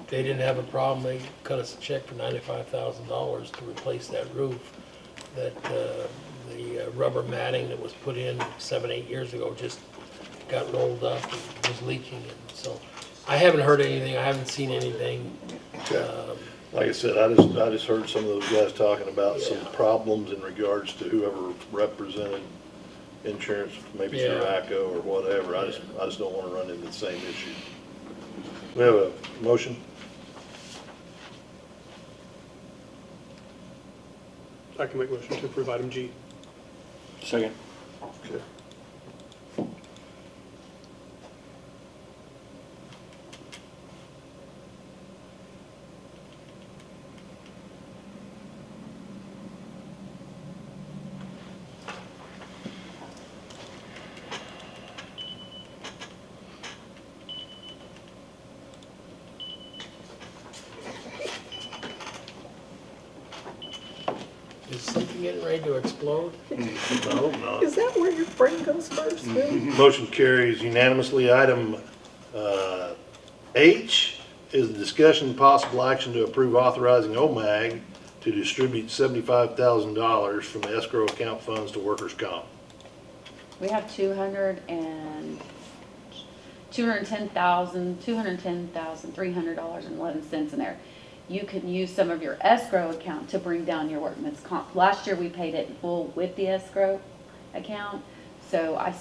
they didn't have a problem. They cut us a check for $95,000 to replace that roof. That the rubber matting that was put in 7, 8 years ago just got rolled up and was leaking. And so I haven't heard anything. I haven't seen anything. Like I said, I just heard some of those guys talking about some Yeah. problems in regards to whoever represented insurance, maybe through Yeah. ACO or whatever. I just don't want to run into the same issue. We have a motion? I can make a motion to approve item G. Second. Okay. Is something getting ready to explode? No, no. Is that where your brain goes first, really? Motion carries unanimously. Item H is the discussion and possible action to approve authorizing OMAG to distribute $75,000 from the escrow account funds to workers' comp. We have $210,300.11 in there. You can use some of your escrow account to bring down your workman's comp. Last year, we paid it in full with the escrow account. So I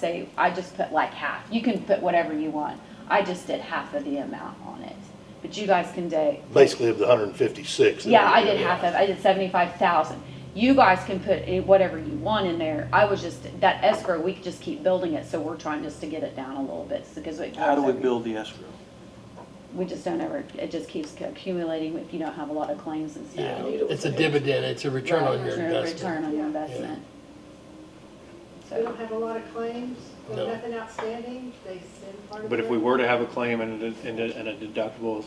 just put like half. You can put whatever you want. I just did half of the amount on it. But you guys can do. Basically of the 156. Yeah, I did half of it. I did 75,000. You guys can put whatever you want in there. I was just, that escrow, we could just keep building it, so we're trying just to get it down a little bit, because it. How do we build the escrow? We just don't ever, it just keeps accumulating if you don't have a lot of claims and stuff. Yeah, it's a dividend. It's a return on your investment. Return on your investment. We So, don't have a lot of claims, or No. nothing outstanding, they send part of it. But if we were to have a claim and a deductible,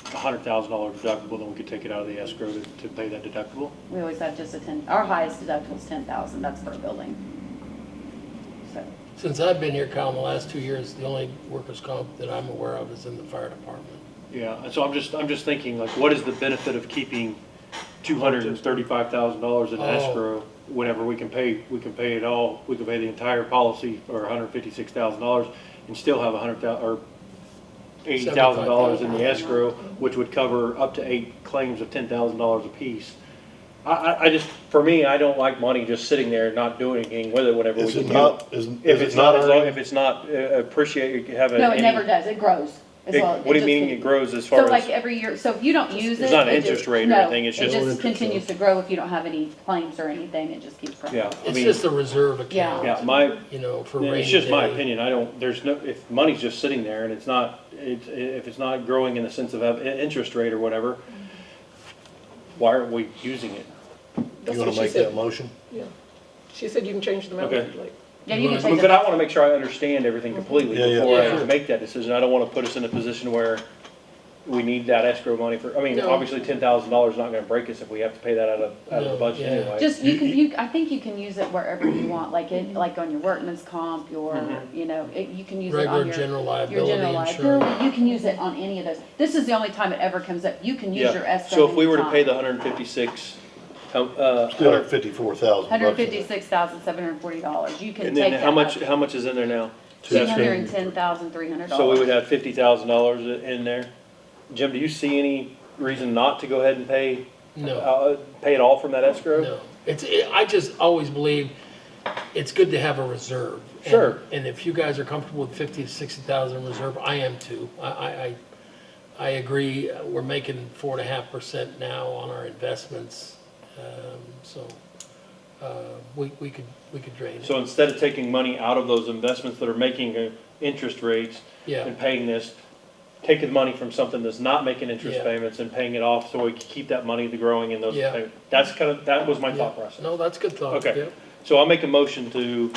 $100,000 deductible, then we could take it out of the escrow to pay that deductible? we always have just our highest deductible is 10,000, that's per building. So, Since I've been here, Kyle, in the last 2 years, the only workers' comp that I'm aware of is in the fire department. Yeah, and so I'm just thinking, like, what is the benefit of keeping $235,000 in Oh. escrow whenever we can pay it all, we can pay the entire policy for $156,000 and still have or $80,000 in the escrow, which would cover up to 8 claims of $10,000 apiece. I just, for me, I don't like money just sitting there and not doing anything with it whenever we Is can it do not, it. is If it it's not not, earning? if it's not appreciate, having no, it any. never does, it grows. As well. What do you just mean keeps- it grows as far So as? like every year, so if you don't use it. It's not an it just- interest rate or no, anything, it's just- It No just interest continues to grow if you don't have any claims or anything, it just keeps growing. Yeah, I It's mean, just a reserve account. yeah, my, You know, for rainy it's just my day. opinion, if money's just sitting there and if it's not growing in the sense of interest rate or whatever, why aren't we using it? That's You want what to she make said. that motion? Yeah. She said you can change the amount Okay. if you'd like. Yeah, you can change But it. I wanna make sure I understand everything completely Yeah, yeah. before I Yeah. make that decision. I don't wanna put us in a position where we need that escrow money for, No. obviously $10,000 is not gonna break us if we have to pay that out of the No, budget yeah. anyway. Just, I think you can use it wherever you want, like on your workman's comp, you can use it Regular on your. general Your liability general insurance. liability, you can use it on any of those. This is the only time it ever comes up. You can use your escrow. So if we were to anytime. pay the 156, Still at $54,000. $156,740, you can and take then that. how much is in there now? $210,300. So we would have $50,000 in there. Jim, do you see any reason not to go ahead and pay No, Pay it all from that escrow? no. I just always believe it's good to have a reserve. And- Sure. And if you guys are comfortable with 50 to 60,000 reserve, I am too. I agree, we're making 4.5% now on our investments, so, we could drain it. So instead of taking money out of those investments that are making interest rates Yeah, and paying this, taking money from something that's not making interest Yeah. payments and paying it off so we can keep that money growing in those Yeah. payments. That was my yeah. thought process. No, that's good thought. Okay. Yeah. So I'll make a motion to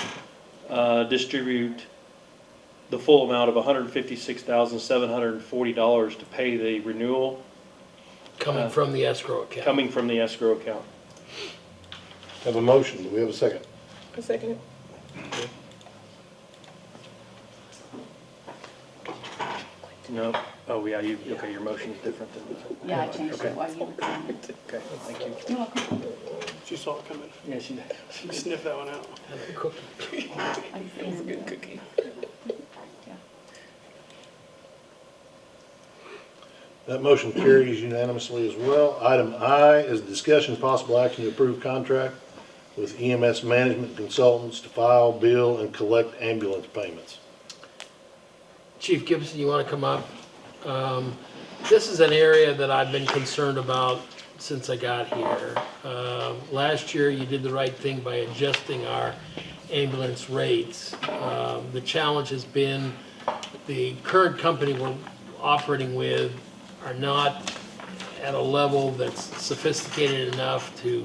distribute the full amount of $156,740 to pay the renewal Coming from the escrow account. coming from the escrow account. Have a motion, do we have a second? A second. No, oh yeah, okay, your motion is different than mine. Yeah, I changed it while you were saying it. Okay, thank you. You're welcome. She saw it coming. Yeah, she, She sniffed that one out. Have a cookie. I stand up. Cookie. Yeah. That motion carries unanimously as well. Item I is discussion and possible action to approve contract with EMS Management Consultants to file, bill, and collect ambulance payments. Chief Gibson, you want to come up? This is an area that I've been concerned about since I got here. Last year, you did the right thing by adjusting our ambulance rates. The challenge has been the current company we're operating with are not at a level that's sophisticated enough to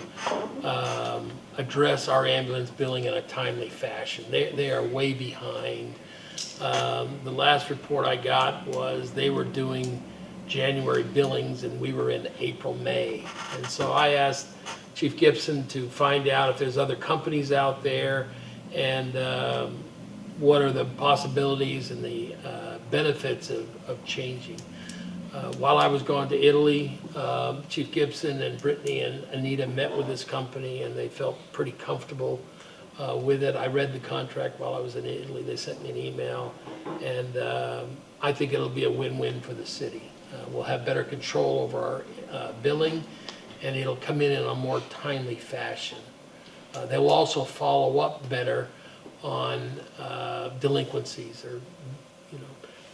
address our ambulance billing in a timely fashion. They are way behind. The last report I got was they were doing January billings and we were in April, May. And so I asked Chief Gibson to find out if there's other companies out there and what are the possibilities and the benefits of changing. While I was going to Italy, Chief Gibson and Brittany and Anita met with this company and they felt pretty comfortable with it. I read the contract while I was in Italy. They sent me an email, and I think it'll be a win-win for the city. We'll have better control over our billing, and it'll come in a more timely fashion. They will also follow up better on delinquencies or, you know.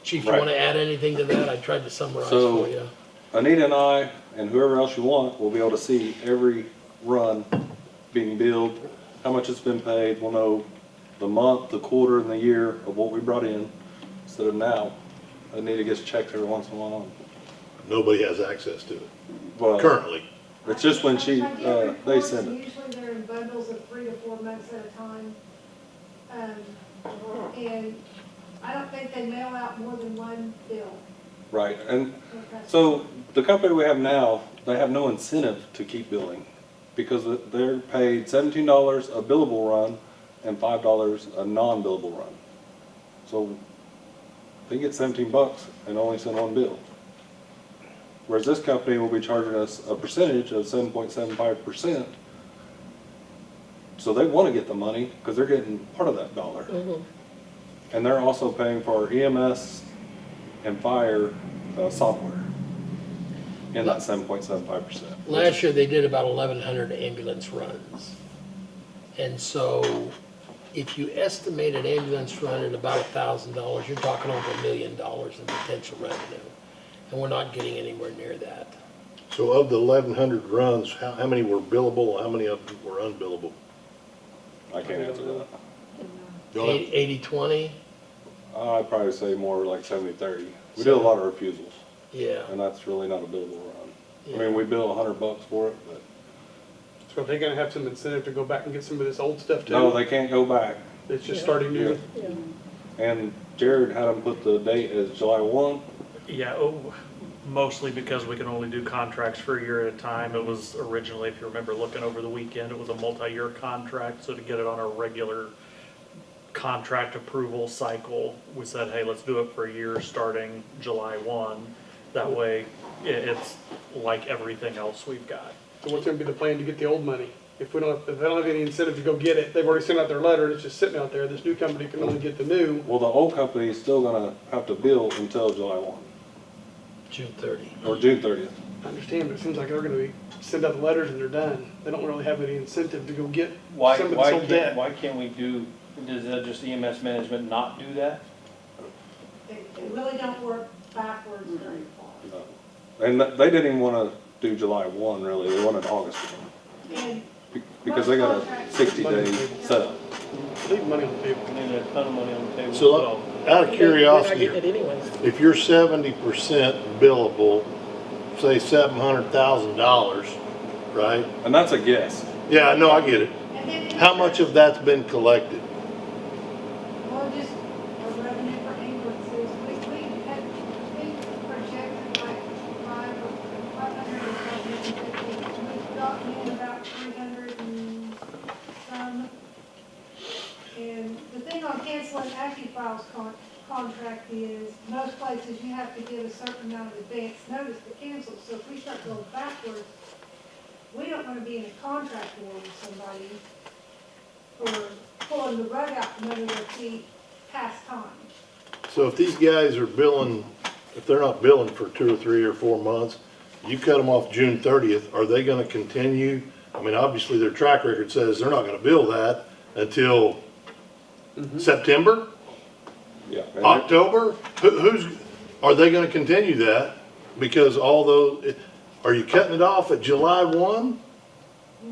Chief, you Right. want to add anything to that? I tried to summarize So- for you. Anita and I, and whoever else you want, will be able to see every run being billed, how much it's been paid. We'll know the month, the quarter, and the year of what we brought in, instead of now. Anita gets checked every once in a while. Nobody has access to it Well, currently. it's just when she, I get they reports, send and it. usually they're in bundles of 3 to 4 months at a time. And I don't think they mail out more than one bill. Right, and Okay. so the company we have now, they have no incentive to keep billing because they're paid $17 a billable run and $5 a non-billable run. So they get 17 bucks and only send one bill. Whereas this company will be charging us a percentage of 7.75%. So they want to get the money because they're getting part of that dollar. And they're also paying for our EMS and fire software in that 7.75%. Last year, they did about 1,100 ambulance runs. And so if you estimate an ambulance run at about $1,000, you're talking over $1 million in potential revenue. And we're not getting anywhere near that. So of the 1,100 runs, how many were billable, how many of them were unbillable? I can't answer that. Don't know. 80-20? I'd probably say more like 70-30. We did a lot of refusals, Yeah. and that's really not a billable run. I Yeah. mean, we bill $100 for it, but So they're gonna have some incentive to go back and get some of this old stuff too? no, they can't go back. It's just starting new? And Jared had them put the date as July 1. Yeah, mostly because we can only do contracts for a year at a time. It was originally, if you remember looking over the weekend, it was a multi-year contract, so to get it on a regular contract approval cycle, we said, hey, let's do it for a year starting July 1. That way, it's like everything else we've got. So what's gonna be the plan to get the old money? If they don't have any incentive to go get it, they've already sent out their letter, it's just sitting out there, this new company can only get the new. Well, the old company is still gonna have to bill until July 1, June 30. or June 30th. I understand, but it seems like they're gonna be, send out the letters and they're done. They don't really have any incentive to go get Why, some of this why whole can't, debt. why can't we do, does that just EMS management not do that? They really don't work backwards very far. No. And they didn't even wanna do July 1, really, they wanted August 1. And Because they got a 60-day setup. Leave money on the table. I mean, a ton of money on the table. So, out of They're not curiosity, getting it anyways. if you're 70% billable, say $700,000, right? And that's a guess. Yeah, no, I get it. and then How much of that's been collected? Or just a revenue for ambulances, we projected like 550. We've gotten in about 300 and some. And the thing on canceling AccuFile's contract is, most places you have to give a certain amount of advance notice to cancel. So if we start going backwards, we don't want to be in a contract war with somebody for pulling the rug out from under their feet past time. So if these guys are billing, if they're not billing for 2 or 3 or 4 months, you cut them off June 30th, are they gonna continue? I mean, obviously their track record says they're not gonna bill that until September, Yeah. And October? Are they gonna continue that? Because are you cutting it off at July 1?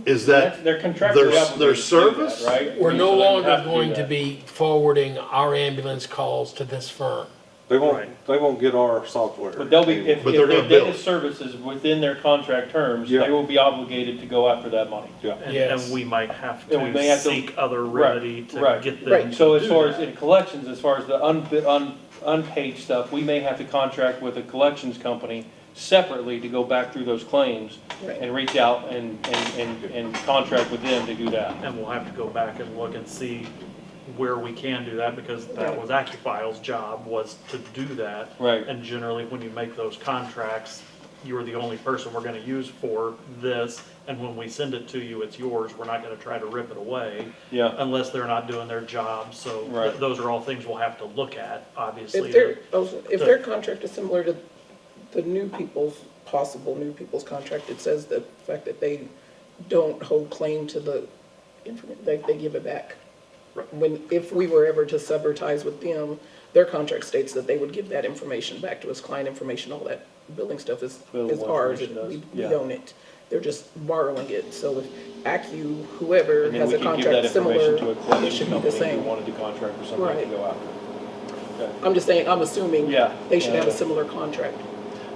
Is that They're contractually their obligated to do service? that, right? We're no So they longer have to do going to that. be forwarding our ambulance calls to this firm. They won't, Right. they won't get our software. But they'll be, if But they're their gonna bill data it. service is within their contract terms, Yeah. they will be obligated to go after that money. Yeah. Yes. And we might have And we may have to- seek other Right, remedy to right. get them Right. to So as do far as that. in collections, as far as the unpaid stuff, we may have to contract with a collections company separately to go back through those claims Right. and reach out and contract with them to do that. And we'll have to go back and look and see where we can do that, because that was AccuFile's job, was to do that. Right. And generally, when you make those contracts, you're the only person we're gonna use for this, and when we send it to you, it's yours. We're not gonna try to rip it away Yeah, unless they're not doing their job, so Right. those are all things we'll have to look at, obviously. If their contract is similar to the possible new people's contract, it says the fact that they don't hold claim to the information, they give it back. If we were ever to subvertise with them, their contract states that they would give that information back to us, client information, all that billing stuff is Billable ours, information and we does, yeah. own it. They're just borrowing it, so if whoever and then has we a can give that contract similar, information to a it collections should be the company if we same. wanted to contract with somebody to Right. go after. Okay. I'm just saying, I'm assuming Yeah. they should have a Yeah. similar contract.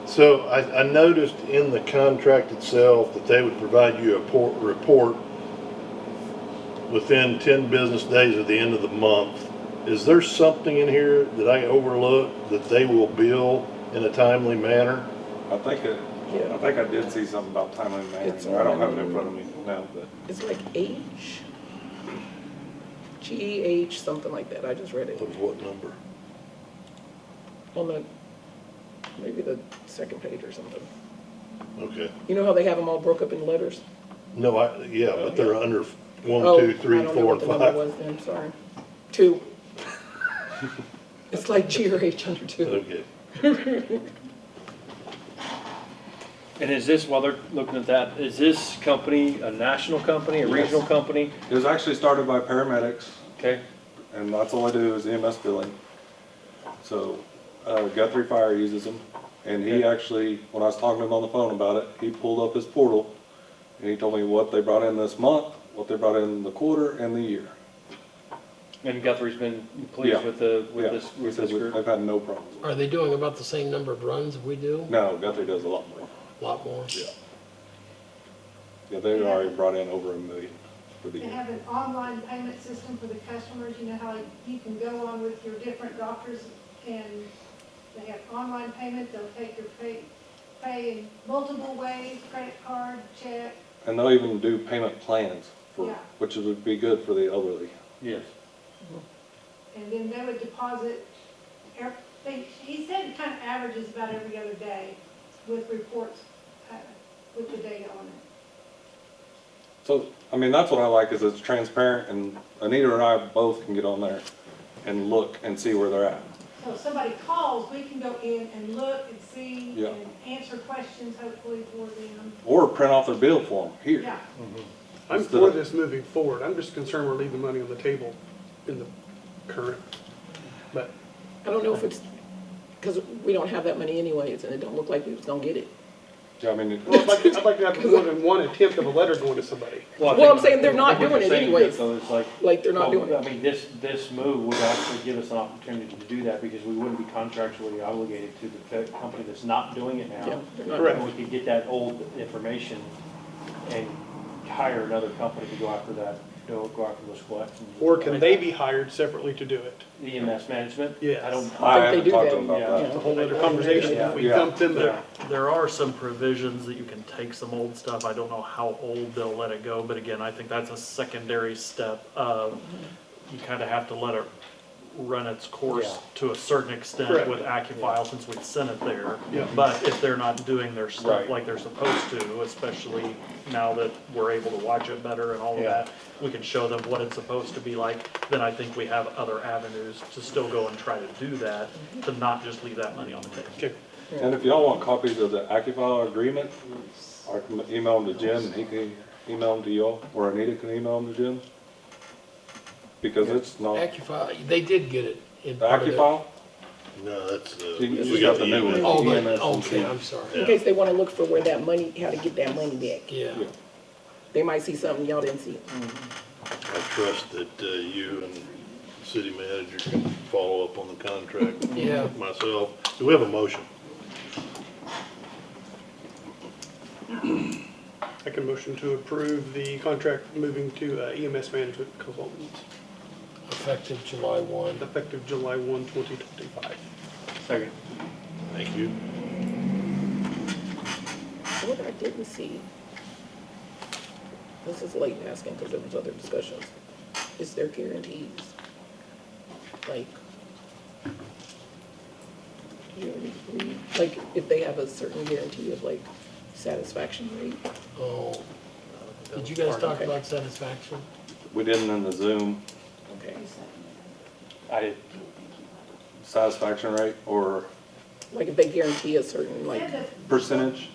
So I noticed in the contract itself that they would provide you a report within 10 business days of the end of the month. Is there something in here that I overlooked that they will bill in a timely manner? I think I did see something about timely It's management. I don't have it in on- front of me now, but. It's like GEH, something like that, I just read it Of what number? on maybe the second page or something. Okay. You know how they have them all broke up in letters? No, yeah, but they're under 1, Oh, 2, 3, I don't know 4, what and the number 5. was then, sorry. 2. It's like G or H under 2. Okay. And is this, while they're looking at that, is this company a national company, a Yes. regional company? It was actually started by paramedics, Okay, and that's all I do is EMS billing. So, Guthrie Fire uses them, and he Okay. actually, when I was talking to him on the phone about it, he pulled up his portal, and he told me what they brought in this month, what they brought in the quarter, and the year. and Guthrie's been pleased Yeah. with Yeah, this, he with said this group? I've had no problems. Are they doing about the same number of runs we do? No, Guthrie does a lot more. A lot more? Yeah. Yeah, they already brought in over $1 million for the They year. have an online payment system for the customers, you know how you can go on with your different doctors and they have online payment, they'll take your pay in multiple ways, credit card, check. And they'll even do payment plans for, Yeah. which would be good for the elderly. Yes. And then they would deposit, he said it kind of averages about every other day with reports, with the data on it. So, I mean, that's what I like, is it's transparent, and Anita and I both can get on there and look and see where they're at. So if somebody calls, we can go in and look and see Yeah. and answer questions hopefully for them. Or print off their bill for them here. Yeah. I'm Instead for of- this moving forward. I'm just concerned we're leaving money on the table in the current, but I don't know if it's, because we don't have that money anyways, and it don't look like we was gonna get it. Yeah, I mean, well, I'd like to have more than one attempt of a letter going to somebody. Well, I'm saying they're not doing it anyways. So it's like. Like, they're not well, doing I it. mean, this move would actually give us an opportunity to do that because we wouldn't be contractually obligated to the company that's not doing it Yeah, now. they're not. Correct. And we could get that old information and hire another company to go after that, go after those collections. Or can they be hired separately to do it? EMS management? Yes. I don't. I I think haven't they do talked to that. them Yeah. about It's a that. whole other conversation if we Yeah. dumped in there. There are some provisions that you can take some old stuff. I don't know how old they'll let it go, but again, I think that's a secondary step of, you kind of have to let it run its course to a certain extent Correct. with AccuFile since we sent it there. Yeah. But if they're not doing their stuff Right. like they're supposed to, especially now that we're able to watch it better and all of Yeah. that, we can show them what it's supposed to be like, then I think we have other avenues to still go and try to do that, to not just leave that money on the table. Okay. And if y'all want copies of the AccuFile agreement, I can email them to Jim and he can email them to y'all, or Anita can email them to Jim. Because it's not, AccuFile, they did get it in the part of their. AccuFile, No, that's, we got the new one. Oh, but, EMS and okay, C. I'm sorry. In case they wanna look for where that money, how to get that money back. Yeah. Yeah. They might see something y'all didn't see. I trust that you and the city manager can follow up on the contract. Yeah. Myself. Do we have a motion? I can motion to approve the contract moving to EMS management consultants Effective July 1. effective July 1, 2025. Second. Thank you. What I didn't see, this is late asking because there was other discussions, is their guarantees. Like, you read, like, if they have a certain guarantee of like satisfaction rate. Oh. Did you guys talk about satisfaction? We didn't in the Zoom Okay. I did. satisfaction rate or Like if they guarantee a certain like, Said that percentage,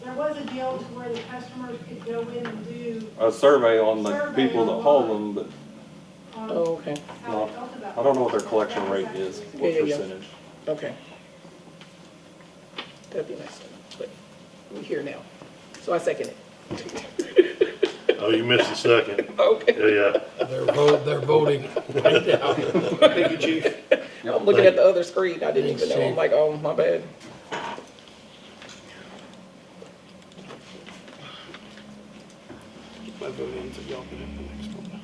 there was a deal to where the customers could go in and do, a survey on the Survey people that online. haul them, but oh, okay, how they felt about. I don't know what their collection rate is, what Yeah, yeah, yeah. percentage. okay. That'd be nice, but we're here now. So I second it. Oh, you missed the second. Okay. Yeah, They're voting right now. Thank you, Chief. I'm looking at the other screen. I didn't even know. I'm like, oh, my bad. My vote ends and y'all can have the next one.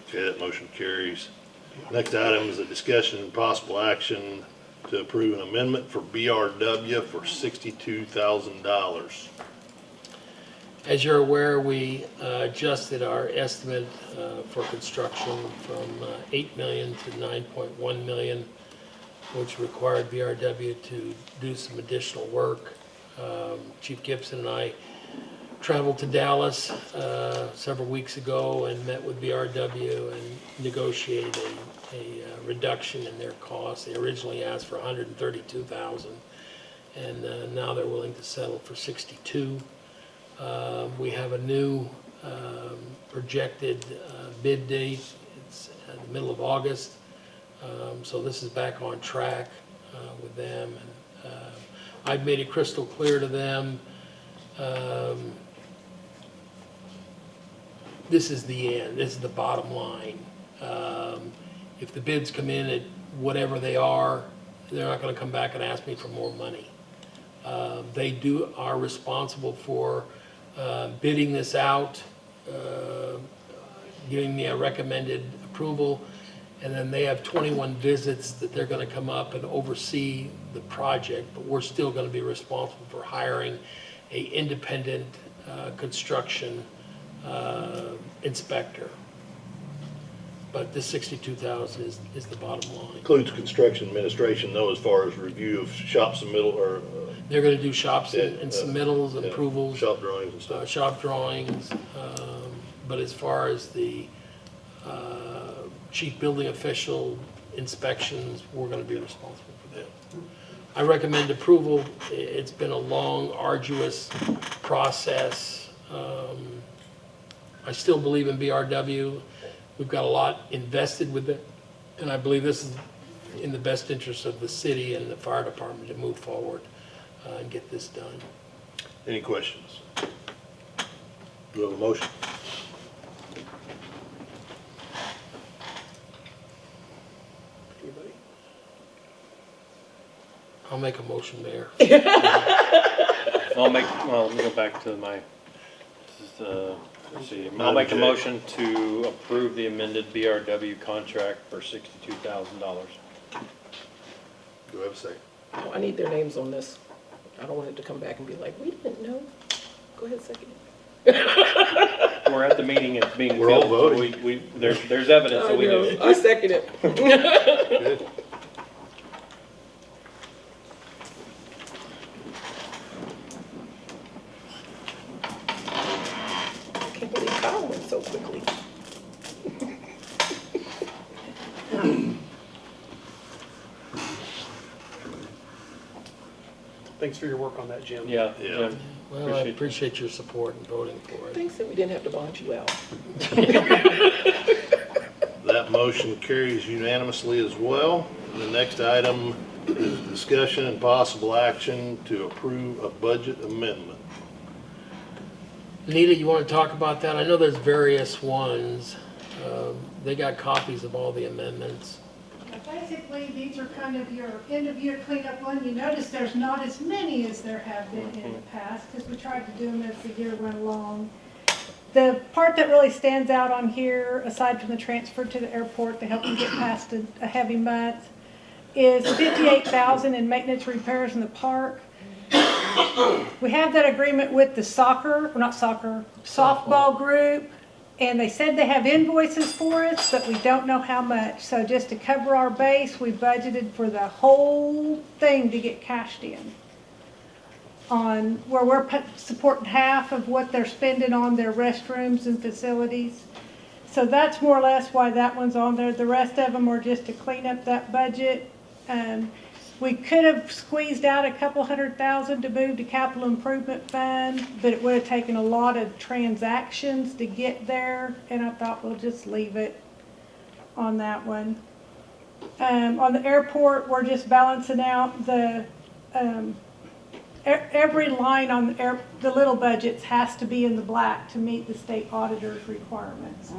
Okay, that motion carries. Next item is a discussion and possible action to approve an amendment for BRW for $62,000. As you're aware, we adjusted our estimate for construction from 8 million to 9.1 million, which required VRW to do some additional work. Chief Gibson and I traveled to Dallas several weeks ago and met with VRW and negotiated a reduction in their costs. They originally asked for $132,000, and now they're willing to settle for $62,000. We have a new projected bid date. It's the middle of August. So this is back on track with them. And I've made it crystal clear to them, this is the end, this is the bottom line. If the bids come in at whatever they are, they're not gonna come back and ask me for more money. They are responsible for bidding this out, giving me a recommended approval, and then they have 21 visits that they're gonna come up and oversee the project, but we're still gonna be responsible for hiring a independent construction inspector. But this 62,000 is the bottom line. Includes construction administration though, as far as review of shop submittal or. They're gonna do shops and Yeah, submittals, yeah, approvals. Shop drawings and stuff. Shop drawings, but as far as the chief building official inspections, we're gonna be responsible for them. I recommend approval. It's been a long, arduous process. I still believe in BRW. We've got a lot invested with it, and I believe this is in the best interest of the city and the fire department to move forward and get this done. Any questions? Do we have a motion? Anybody? I'll make a motion, Mayor. Well, let me go back to my, let's see, I'll make a motion to approve the amended BRW contract for $62,000. Do we have a second? Oh, I need their names on this. I don't want it to come back and be like, we didn't know. Go ahead, second. We're at the meeting, it's being We're all filled, so voting. there's evidence that we I know. do. I second it. Good. I can't believe Kyle went so quickly. Thanks for your work on that, Jim. Yeah, Yeah. Jim, Well, I appreciate your support in voting for it. Thanks that we didn't have to bond you out. That motion carries unanimously as well. The next item is discussion and possible action to approve a budget amendment. Anita, you want to talk about that? I know there's various ones. They got copies of all the amendments. Basically, these are kind of your end-of-year cleanup one. You notice there's not as many as there have been in the past, because we tried to do them as the year went along. The part that really stands out on here, aside from the transfer to the airport to help them get past a heavy month, is $58,000 in maintenance repairs in the park. We have that agreement with the softball group, and they said they have invoices for us, but we don't know how much. So just to cover our base, we budgeted for the whole thing to get cashed in. On where we're supporting half of what they're spending on their restrooms and facilities. So that's more or less why that one's on there. The rest of them are just to clean up that budget. We could have squeezed out a couple $100,000 to move to capital improvement fund, but it would have taken a lot of transactions to get there, and I thought we'll just leave it on that one. On the airport, we're just balancing out the every line on the little budgets has to be in the black to meet the state auditor's requirements,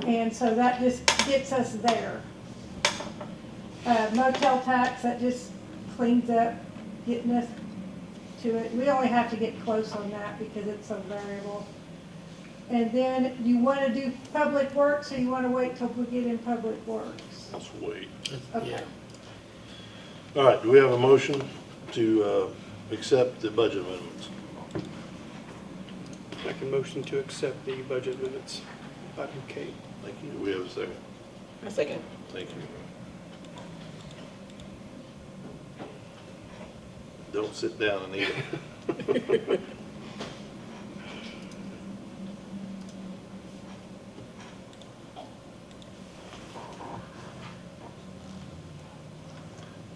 and so that just gets us there. Motel tax, that just cleans up getting us to it. We only have to get close on that because it's so variable. And then you want to do public works, or you want to wait till we get in public works? Let's wait. Okay. Yeah. All right, do we have a motion to accept the budget amendments? I can motion to accept the budget amendments. Item K. Thank you. Do we have a second? A second. Thank you. Don't sit down and eat it.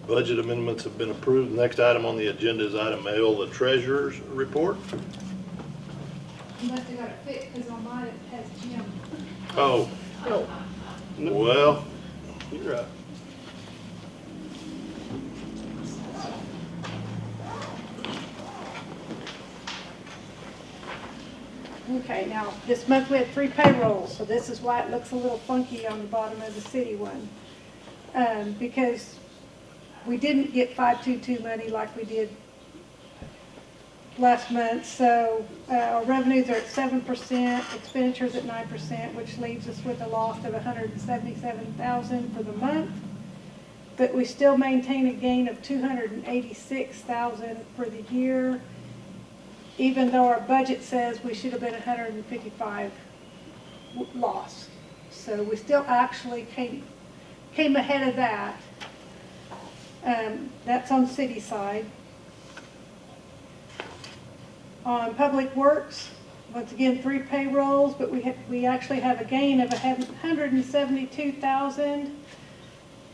Budget amendments have been approved. Next item on the agenda is item L, the treasurer's report. You must have got it fixed, because on mine it has Jim. Oh, Oh, well, You're up. Okay, now, this month we had 3 payrolls, so this is why it looks a little funky on the bottom of the city one. Because we didn't get 522 money like we did last month, so our revenues are at 7%, expenditures at 9%, which leaves us with a loss of $177,000 for the month. But we still maintain a gain of $286,000 for the year, even though our budget says we should have been 155 loss. So we still actually came ahead of that. That's on city side. On public works, once again, 3 payrolls, but we actually have a gain of $172,000.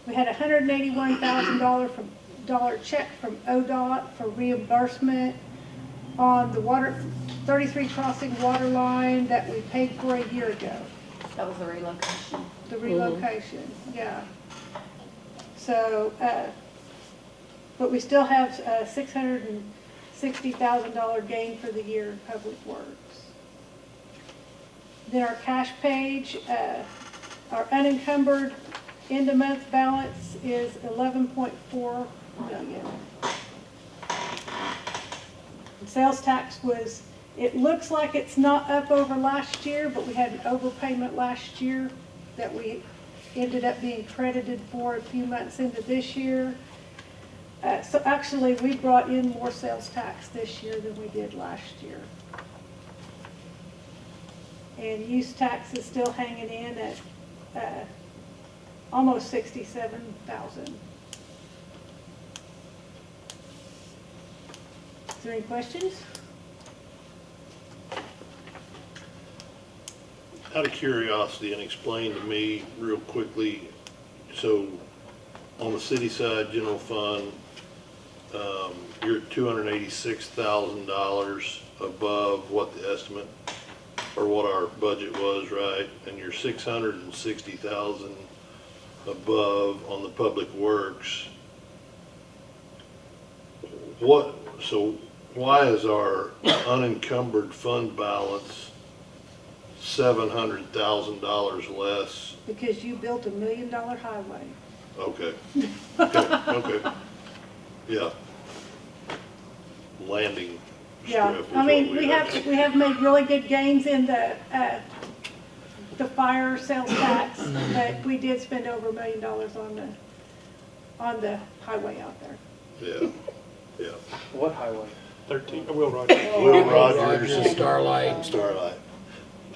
We had a $181,000 check from ODOT for reimbursement on the 33 crossing water line that we paid for a year ago. That was the relocation. The relocation, yeah. So, but we still have a $660,000 gain for the year in Public Works. Then our cash page, our unencumbered end of month balance is 11.4 million. Sales tax was, it looks like it's not up over last year, but we had an overpayment last year that we ended up being credited for a few months into this year. So actually, we brought in more sales tax this year than we did last year. And use tax is still hanging in at almost 67,000. Is there any questions? Out of curiosity, and explain to me real quickly, so on the city side, general fund, you're at $286,000 above what the estimate or what our budget was, right? And you're 660,000 above on the public works. So why is our unencumbered fund balance $700,000 less? Because you built $1 million highway. Okay. Okay. Yeah. Landing Yeah, strip is I mean, what we have made really good gains in the fire sales tax, but we did spend over $1 million on the highway out there. Yeah, yeah. What highway? 13, Will Rogers. Will Rogers. Starlight. Starlight.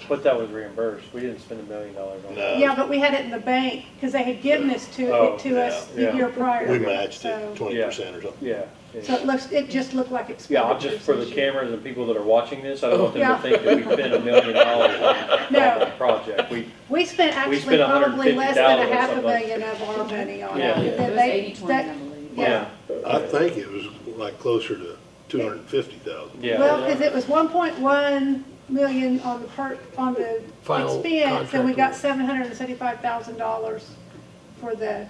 But that was reimbursed. We didn't spend $1 million on it. No. Yeah, but we had it in the bank, because they had given us to us the yeah. year prior. We matched it So- 20% or something. Yeah. So it just looked like Yeah, expenditures. just for the this year. cameras and people that are watching this, I don't want them Yeah. to think that we spent $1 million on No. the project. We spent actually spent probably less than $150,000 a half a something like- million of our money on Yeah. it. It And was they- 80/20, that- I believe. Yeah. I think it was like closer to 250,000. Yeah. Well, because it was 1.1 million on the Final expense, and we got contract. $775,000 for the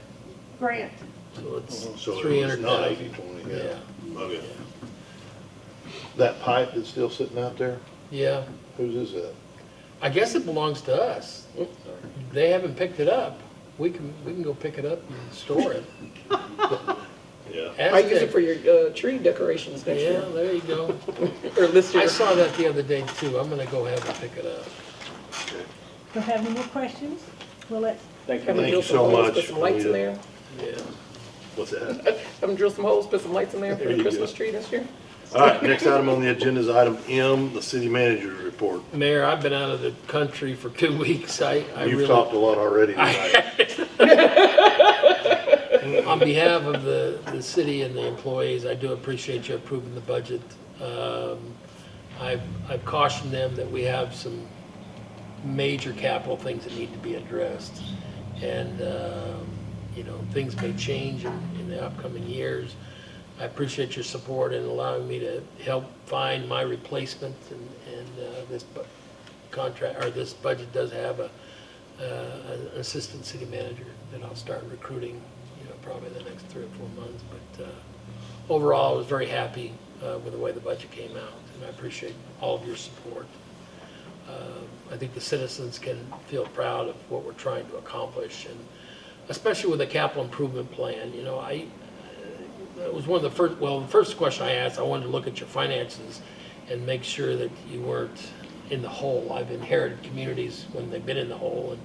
grant. So it's So it was 300,000. not 80/20, yeah. Yeah, Okay. That pipe that's still sitting out there, yeah. whose is that? I guess it belongs to us. They haven't picked it up. We can go pick it up and store it. Yeah. I use it for your tree decorations next Yeah, year, there you go. or this year. I saw that the other day too. I'm gonna go have them pick it up. Okay. Do you have any more questions? We'll let, Thank Have you. them Thank drill you some so holes, much, put some lights in Anita. there. Yeah. What's that? Have them drill some holes, put some lights in there for There the you Christmas go. tree this year. All right, next item on the agenda is item M, the city manager's report. Mayor, I've been out of the country for 2 weeks. I You've really, talked a lot already tonight. on behalf of the city and the employees, I do appreciate you approving the budget. I've cautioned them that we have some major capital things that need to be addressed. And, things may change in the upcoming years. I appreciate your support in allowing me to help find my replacement, and this contract, or this budget does have an assistant city manager that I'll start recruiting, probably the next 3 or 4 months. But overall, I was very happy with the way the budget came out, and I appreciate all of your support. I think the citizens can feel proud of what we're trying to accomplish, and especially with the capital improvement plan. That was one of the first question I asked, I wanted to look at your finances and make sure that you weren't in the hole. I've inherited communities when they've been in the hole,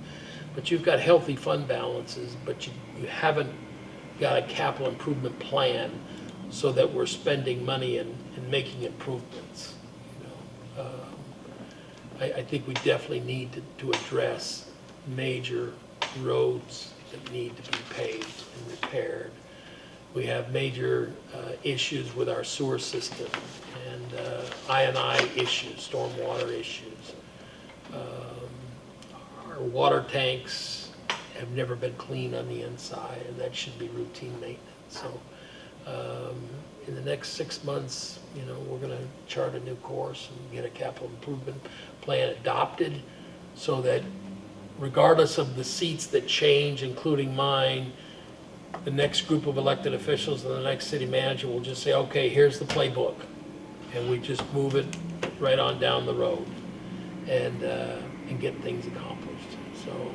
but you've got healthy fund balances, but you haven't got a capital improvement plan so that we're spending money and making improvements. I think we definitely need to address major roads that need to be paved and repaired. We have major issues with our sewer system and I&I issues, stormwater issues. Our water tanks have never been clean on the inside, and that should be routine maintenance. So in the next 6 months, you know, we're gonna chart a new course and get a capital improvement plan adopted so that regardless of the seats that change, including mine, the next group of elected officials and the next city manager will just say, okay, here's the playbook. And we just move it right on down the road and get things accomplished. So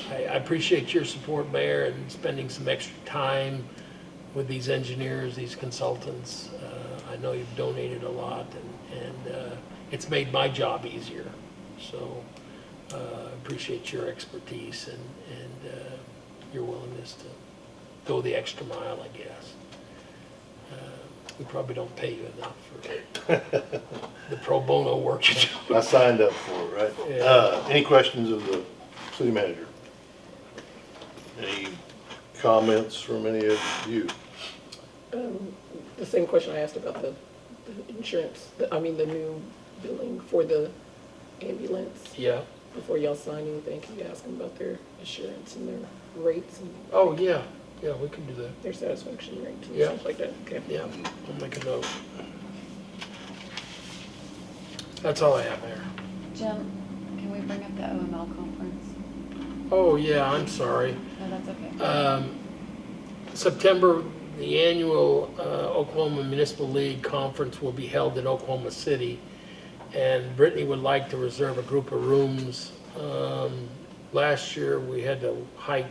I appreciate your support, Mayor, and spending some extra time with these engineers, these consultants. I know you've donated a lot, and it's made my job easier. So I appreciate your expertise and your willingness to go the extra mile, I guess. We probably don't pay you enough for the pro bono work you do. I signed up for it, right? Yeah. Any questions of the city manager? Any comments from any of you? The same question I asked about the insurance, the new billing for the ambulance. Yeah. Before y'all sign anything, can you ask them about their insurance and their rates and Oh, yeah. Yeah, we can do that. their satisfaction rates and Yeah. stuff like that? Okay. Yeah, I'll make a note. That's all I have, Mayor. Jim, can we bring up the OML conference? Oh, yeah, I'm sorry. No, that's okay. September, the annual Oklahoma Municipal League Conference will be held in Oklahoma City, and Brittany would like to reserve a group of rooms. Last year, we had to hike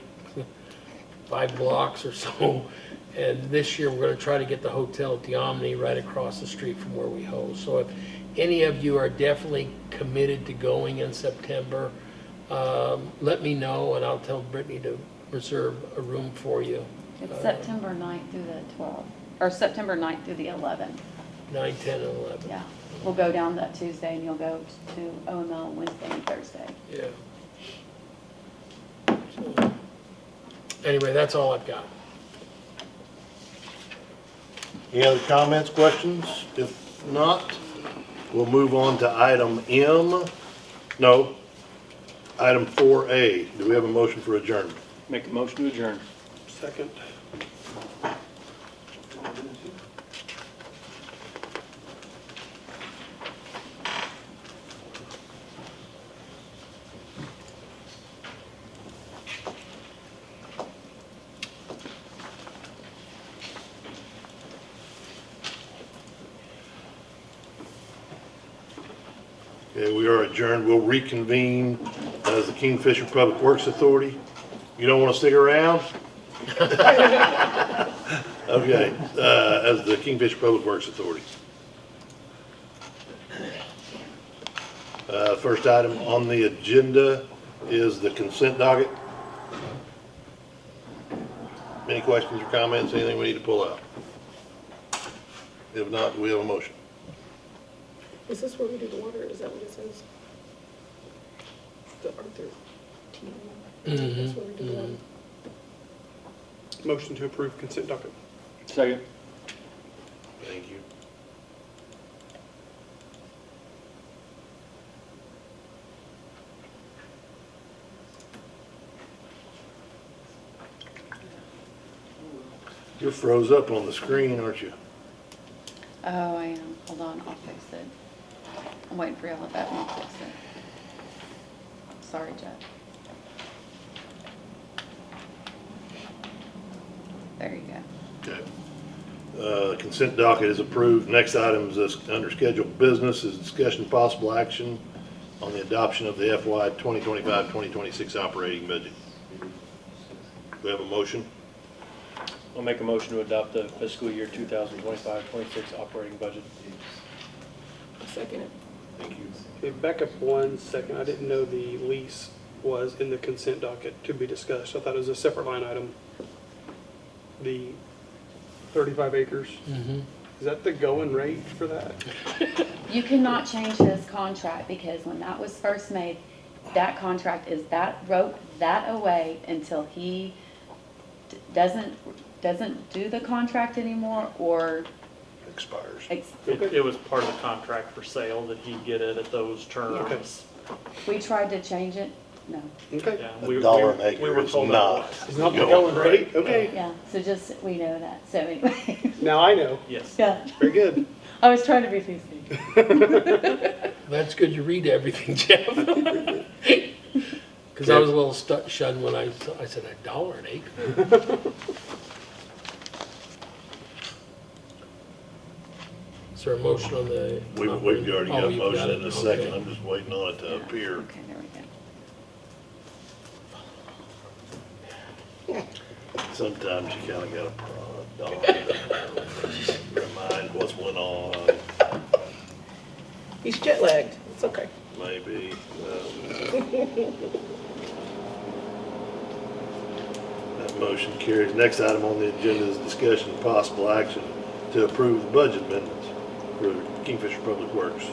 5 blocks or so, and this year, we're going to try to get the hotel at the Omni right across the street from where we host. So if any of you are definitely committed to going in September, let me know, and I'll tell Brittany to reserve a room for you. It's September 9th through the 12th, or September 9th through the 11th. 9, 10, and 11. Yeah. We'll go down that Tuesday and you'll go to OML Wednesday and Thursday. Yeah. So, anyway, that's all I've got. Any other comments, questions? If not, we'll move on to item M. No, item 4A. Do we have a motion for adjournment? Make a motion to adjourn. Second. Okay, we are adjourned. We'll reconvene as the Kingfisher Public Works Authority. You don't want to stick around? Okay, as the Kingfisher Public Works Authority. First item on the agenda is the consent docket. Any questions or comments, anything we need to pull out? If not, do we have a motion? Is this where we do the water? Is that what it says? The Arthur team? That's where we do the water? Motion to approve consent docket. Second. Thank you. You're froze up on the screen, aren't you? Oh, I am. Hold on, I'll fix it. I'm waiting for y'all at that one to fix it. Sorry, Jeff. There you go. Okay. Consent docket is approved. Next item is under scheduled business is discussion of possible action on the adoption of the FY 2025-2026 operating budget. Do we have a motion? I'll make a motion to adopt the fiscal year 2025-26 operating budget. Second it. Thank you. Okay, back up 1 second. I didn't know the lease was in the consent docket to be discussed. I thought it was a separate line item. The 35 acres. Is that the going rate for that? You cannot change his contract because when that was first made, that contract is wrote that away until he doesn't do the contract anymore or Expires. It was part of the contract for sale that he'd get it at those terms. We tried to change it no. Okay. Yeah, A dollar an acre we were is told that not. once. It's not going great, okay. Yeah, so just, we know that, so anyway, Now I know. Yes. yeah. Very good. I was trying to be PC. That's good you read everything, Jeff. Because I was a little shunned when I said $1 an acre. Is there a motion on the? We've already got a Oh, you've motion it, in a second, okay. I'm just waiting on it to appear. Okay, there we go. Sometimes you kinda gotta prod on, remind what's went on, He's jet lagged. It's okay. maybe. That motion carries. Next item on the agenda is discussion and possible action to approve the budget amendments for Kingfisher Public Works.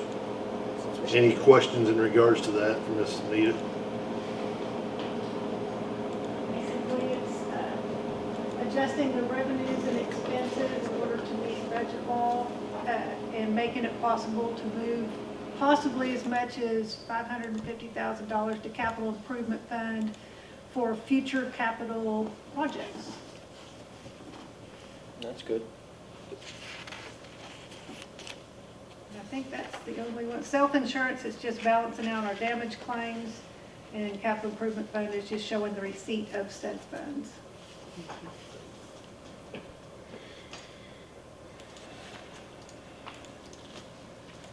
Any questions in regards to that from Ms. Anita? Basically, it's adjusting the revenues and expenses in order to meet budget law and making it possible to move possibly as much as $550,000 to capital improvement fund for future capital projects. That's good. And I think that's the only one. Self-insurance is just balancing out our damage claims, and capital improvement fund is just showing the receipt of said funds.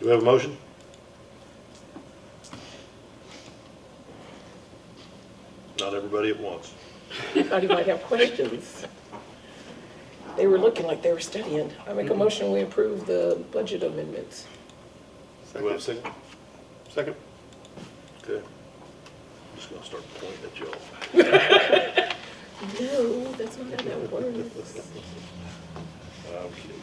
Do we have a motion? Not everybody at once. Thought he might have questions. They were looking like they were studying. I make a motion, we approve the budget amendments. Do we have a second? Second. Okay. I'm just gonna start pointing at y'all. No, that's not how that works. I'm kidding.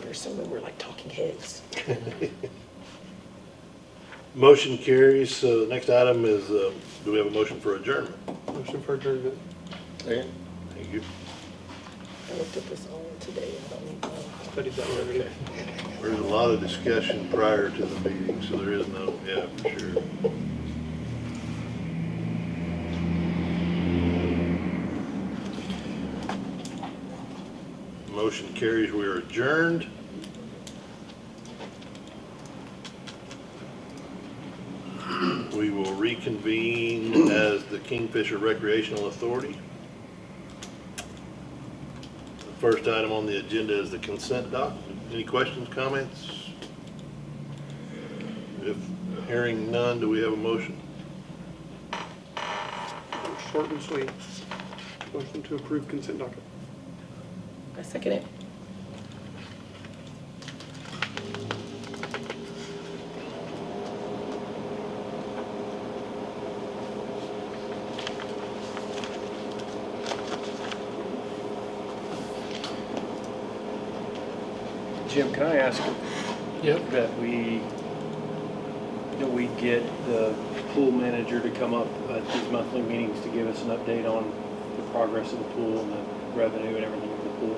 There's some of them were like talking heads. Motion carries. So the next item is, do we have a motion for adjournment? Motion for adjournment. Thank you. I looked at this all today. I don't need to. Studied that one already. There's a lot of discussion prior to the meeting, so there is no, yeah, for sure. Motion carries. We are adjourned. We will reconvene as the Kingfisher Recreational Authority. The first item on the agenda is the consent doc. Any questions, comments? If hearing none, do we have a motion? Short and sweet. Motion to approve consent docket. I second it. Jim, can I ask Yep. that we get the pool manager to come up at these monthly meetings to give us an update on the progress of the pool and the revenue and everything of the pool?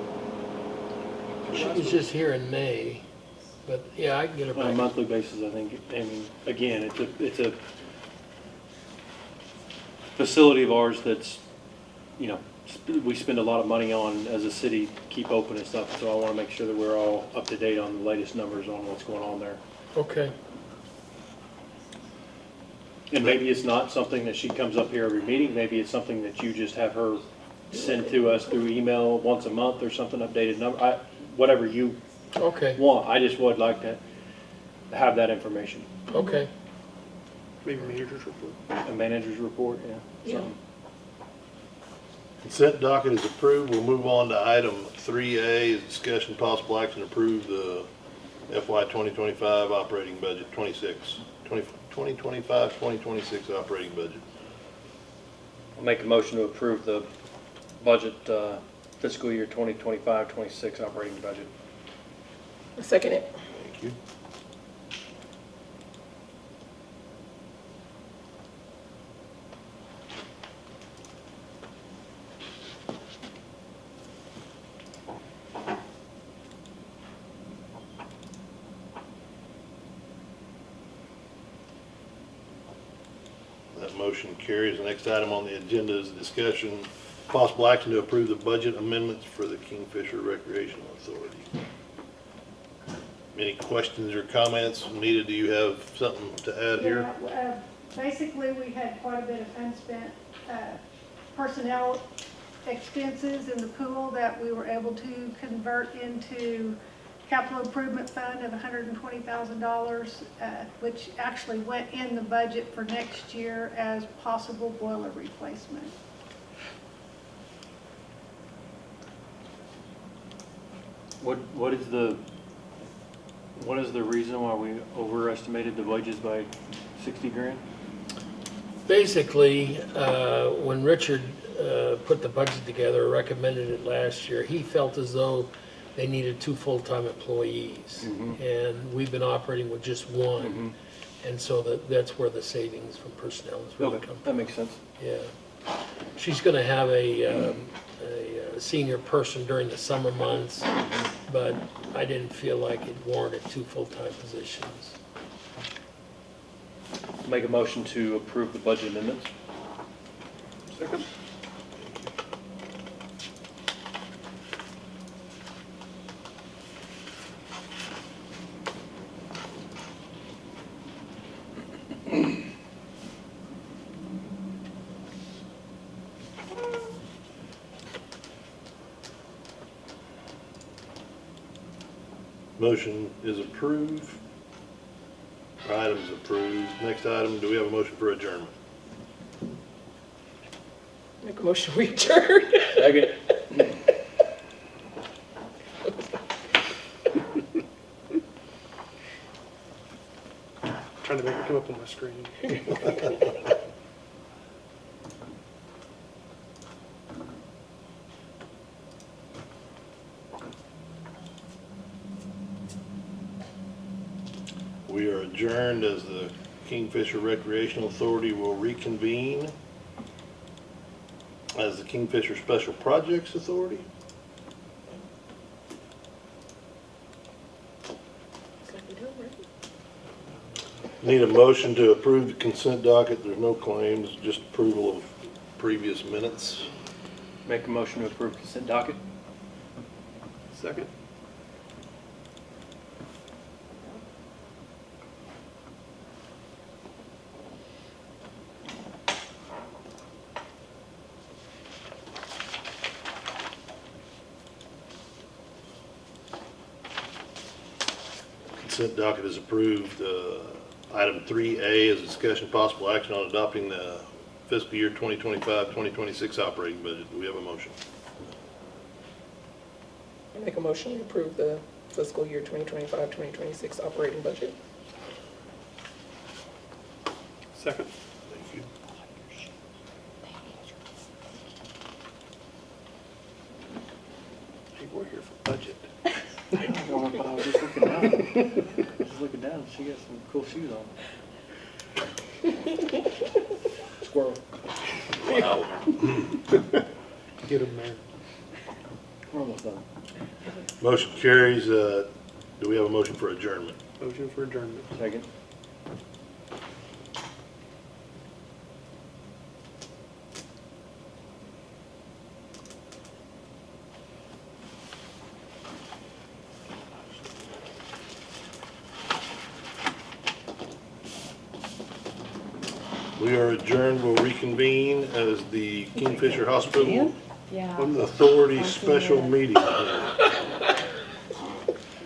She was just here in May, but yeah, I can get her On a back. monthly basis, I think. I mean, again, it's a facility of ours that's, you know, we spend a lot of money on as a city, keep open and stuff, so I want to make sure that we're all up to date on the latest numbers on what's going on there. Okay. And maybe it's not something that she comes up here every meeting, maybe it's something that you just have her send to us through email once a month or something, updated number, whatever you Okay. want. I just would like to have that information. Okay. Maybe manager's report. A manager's report, yeah. Yeah. something. Consent docket is approved. We'll move on to item 3A, is discussion possible action to approve the FY 2025 operating budget, 2025, 2026 operating budget. I'll make a motion to approve the budget fiscal year 2025-26 operating budget. I second it. Thank you. Motion carries. The next item on the agenda is a discussion, possible action to approve the budget amendments for the Kingfisher Recreational Authority. Any questions or comments? Nita, do you have something to add here? Yeah, basically, we had quite a bit of unspent personnel expenses in the pool that we were able to convert into capital improvement fund of $120,000, which actually went in the budget for next year as possible boiler replacement. What is the reason why we overestimated the wages by 60 grand? Basically, when Richard put the budget together, recommended it last year, he felt as though they needed 2 full-time employees. And we've been operating with just one. And so that's where the savings from personnel is really come from. That makes sense. Yeah. She's gonna have a senior person during the summer months, but I didn't feel like it warranted 2 full-time positions. Make a motion to approve the budget amendments. Second. Motion is approved. Item's approved. Next item, do we have a motion for adjournment? Make a motion, we adjourn. Second. Trying to make it come up on my screen. We are adjourned as the Kingfisher Recreational Authority will reconvene as the Kingfisher Special Projects Authority. Need a motion to approve the consent docket. There's no claims, just approval of previous minutes. Make a motion to approve consent docket. Second. Consent docket is approved. Item 3A is discussion possible action on adopting the fiscal year 2025-2026 operating budget. Do we have a motion? I make a motion to approve the fiscal year 2025-2026 operating budget. Second. Thank you. Hey, we're here for budget. I was just looking down. Just looking down. She got some cool shoes on. Squirrel. Wow. Get him there. We're almost done. Motion carries. Do we have a motion for adjournment? Motion for adjournment. Second. We are adjourned. We'll reconvene as the Kingfisher Hospital Yeah. Authority special meeting.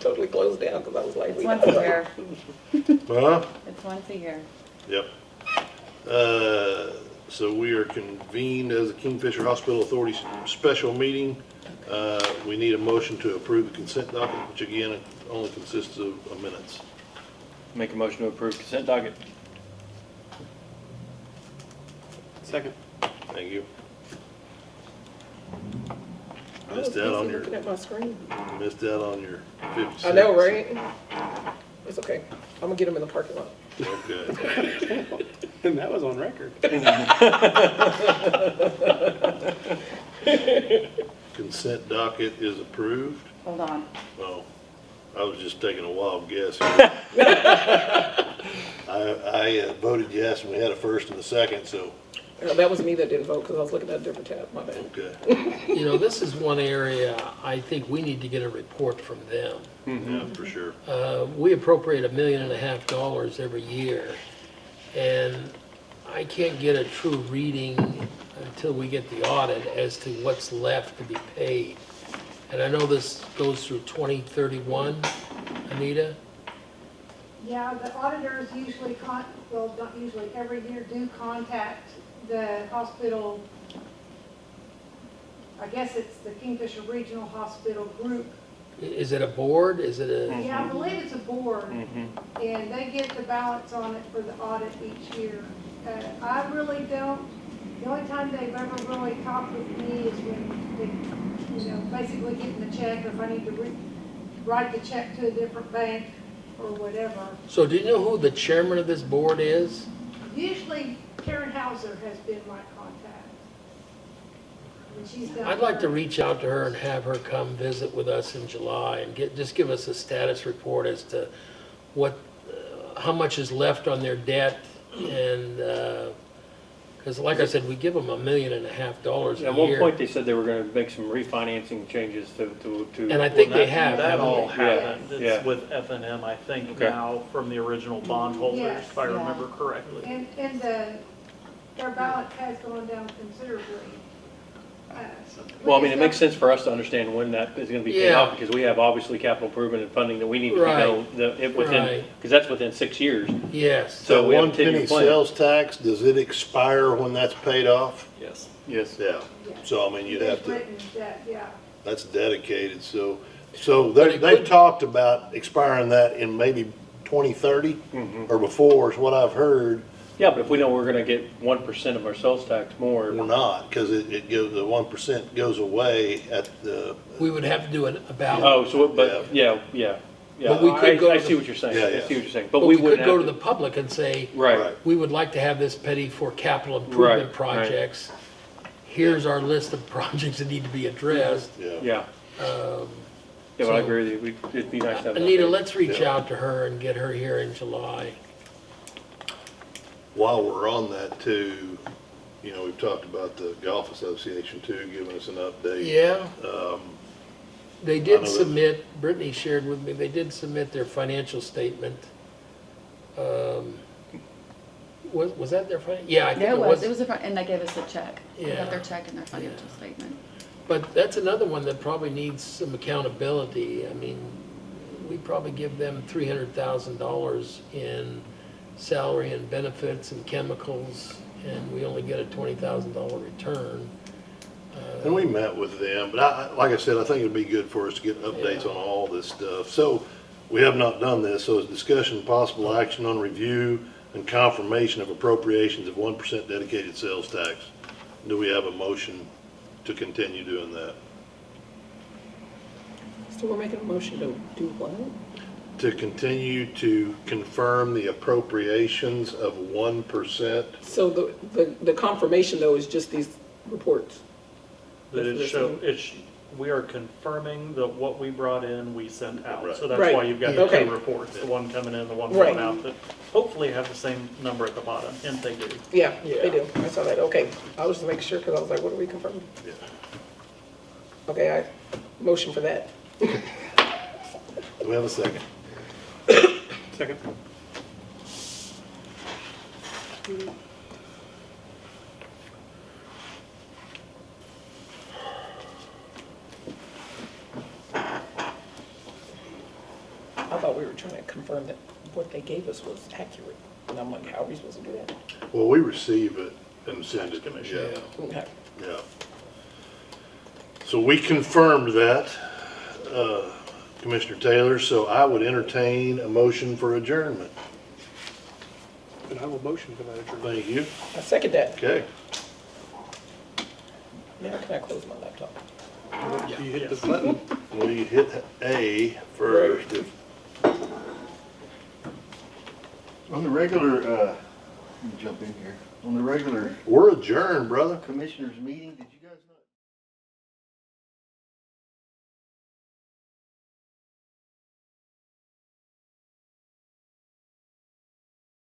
Totally closed down because I was like, It's we once got a year. Huh? It's once a year. Yep. So we are convened as the Kingfisher Hospital Authority special meeting. We need a motion to approve the consent docket, which again only consists of minutes. Make a motion to approve consent docket. Second. Thank you. I was Missed out on your, looking at my screen. missed out on your 50 I know, cents. right? It's okay. I'm gonna get them in the parking lot. Okay. And that was on record. Consent docket is approved. Hold on. Oh, I was just taking a wild guess. I voted yes, and we had a first and a second, so, That was me that didn't vote because I was looking at a different tab, my bad. okay, You know, this is one area I think we need to get a report from them. yeah, for sure. We appropriate $1.5 million every year, and I can't get a true reading until we get the audit as to what's left to be paid. And I know this goes through 2031, Anita? Yeah, the auditors usually well, not usually, every year do contact the hospital. I guess it's the Kingfisher Regional Hospital Group. Is it a board? Is it a? Yeah, I believe it's a board, and they get the balance on it for the audit each year. I really don't, the only time they've ever really talked with me is when they, you know, basically getting the check, or if I need to write the check to a different bank or whatever. So do you know who the chairman of this board is? Usually Karen Hauser has been my contact. And she's done. I'd like to reach out to her and have her come visit with us in July and just give us a status report as to what, how much is left on their debt, and, because like I said, we give them $1.5 million a year. At one point, they said they were gonna make some refinancing changes to. And I think they have. That all Yeah, happened. yeah. It's with F&M, I think, Okay. now from the original bondholders, Yes. if I remember correctly. And their balance has gone down considerably. Well, I mean, it makes sense for us to understand when that is gonna be paid Yeah. off, because we have obviously capital improvement and funding that we need to know within, Right. because that's within 6 years. Yes. So So we have one a 10-year penny plan. sales tax, does it expire when that's paid off? Yes. Yes. Yeah, so I mean, you'd have It's to, written that, yeah. that's dedicated, so But it they've could- talked about expiring that in maybe 2030 or before, is what I've heard. Yeah, but if we know we're gonna get 1% of our sales tax more. We're not, because it goes, the 1% goes away at the, We would have to do it about. Oh, so, but, yeah. But we could go I to see the- what you're saying, Yeah, I yeah. see what you're saying, But but we we wouldn't could go have to the public and say, Right, we would like to have this penny for capital improvement Right, right. projects. Here's our list of projects that need to be addressed. yeah. yeah. Um, Yeah, but I So- agree with you, it'd be nice to have. that. Anita, let's reach Yeah. out to her and get her here in July. While we're on that too, you know, we've talked about the Golf Association too, giving us an update. Yeah, they I know did that- submit, Brittany shared with me, they did submit their financial statement. Was that their yeah, I think Yeah, it was. it was, and they gave us a check. We Yeah. got their check and their financial statement. But that's another one that probably needs some accountability. I mean, we probably give them $300,000 in salary and benefits and chemicals, and we only get a $20,000 return. And we met with them, but like I said, I think it'd be good for us to get updates on all this stuff. So we have not done this, so it's discussion, possible action on review and confirmation of appropriations of 1% dedicated sales tax. Do we have a motion to continue doing that? So we're making a motion to do what? To continue to confirm the appropriations of 1%. So the confirmation though is just these reports. That That's we are confirming that what we brought in, we sent out. Right. So that's Right. why you've got Yeah. the two Okay. reports, the one coming in, the one Right. going out, that hopefully have the same number at the bottom, and they do. Yeah, they do. I saw that. Okay. I was just making sure because I was like, what are we confirming? Yeah. Okay, I motion for that. Do we have a second? Second. I thought we were trying to confirm that what they gave us was accurate. And I'm like, how are we supposed to do that? Well, we receive it and send it. Commission. Yeah. Okay. Yeah. So we confirmed that, Commissioner Taylor, so I would entertain a motion for adjournment. And I will motion for that adjournment. Thank you. I second that. Okay. Now can I close my laptop? You hit the button. We hit A first. On the regular, let me jump in here. On the regular We're adjourned, brother. commissioners meeting, did you guys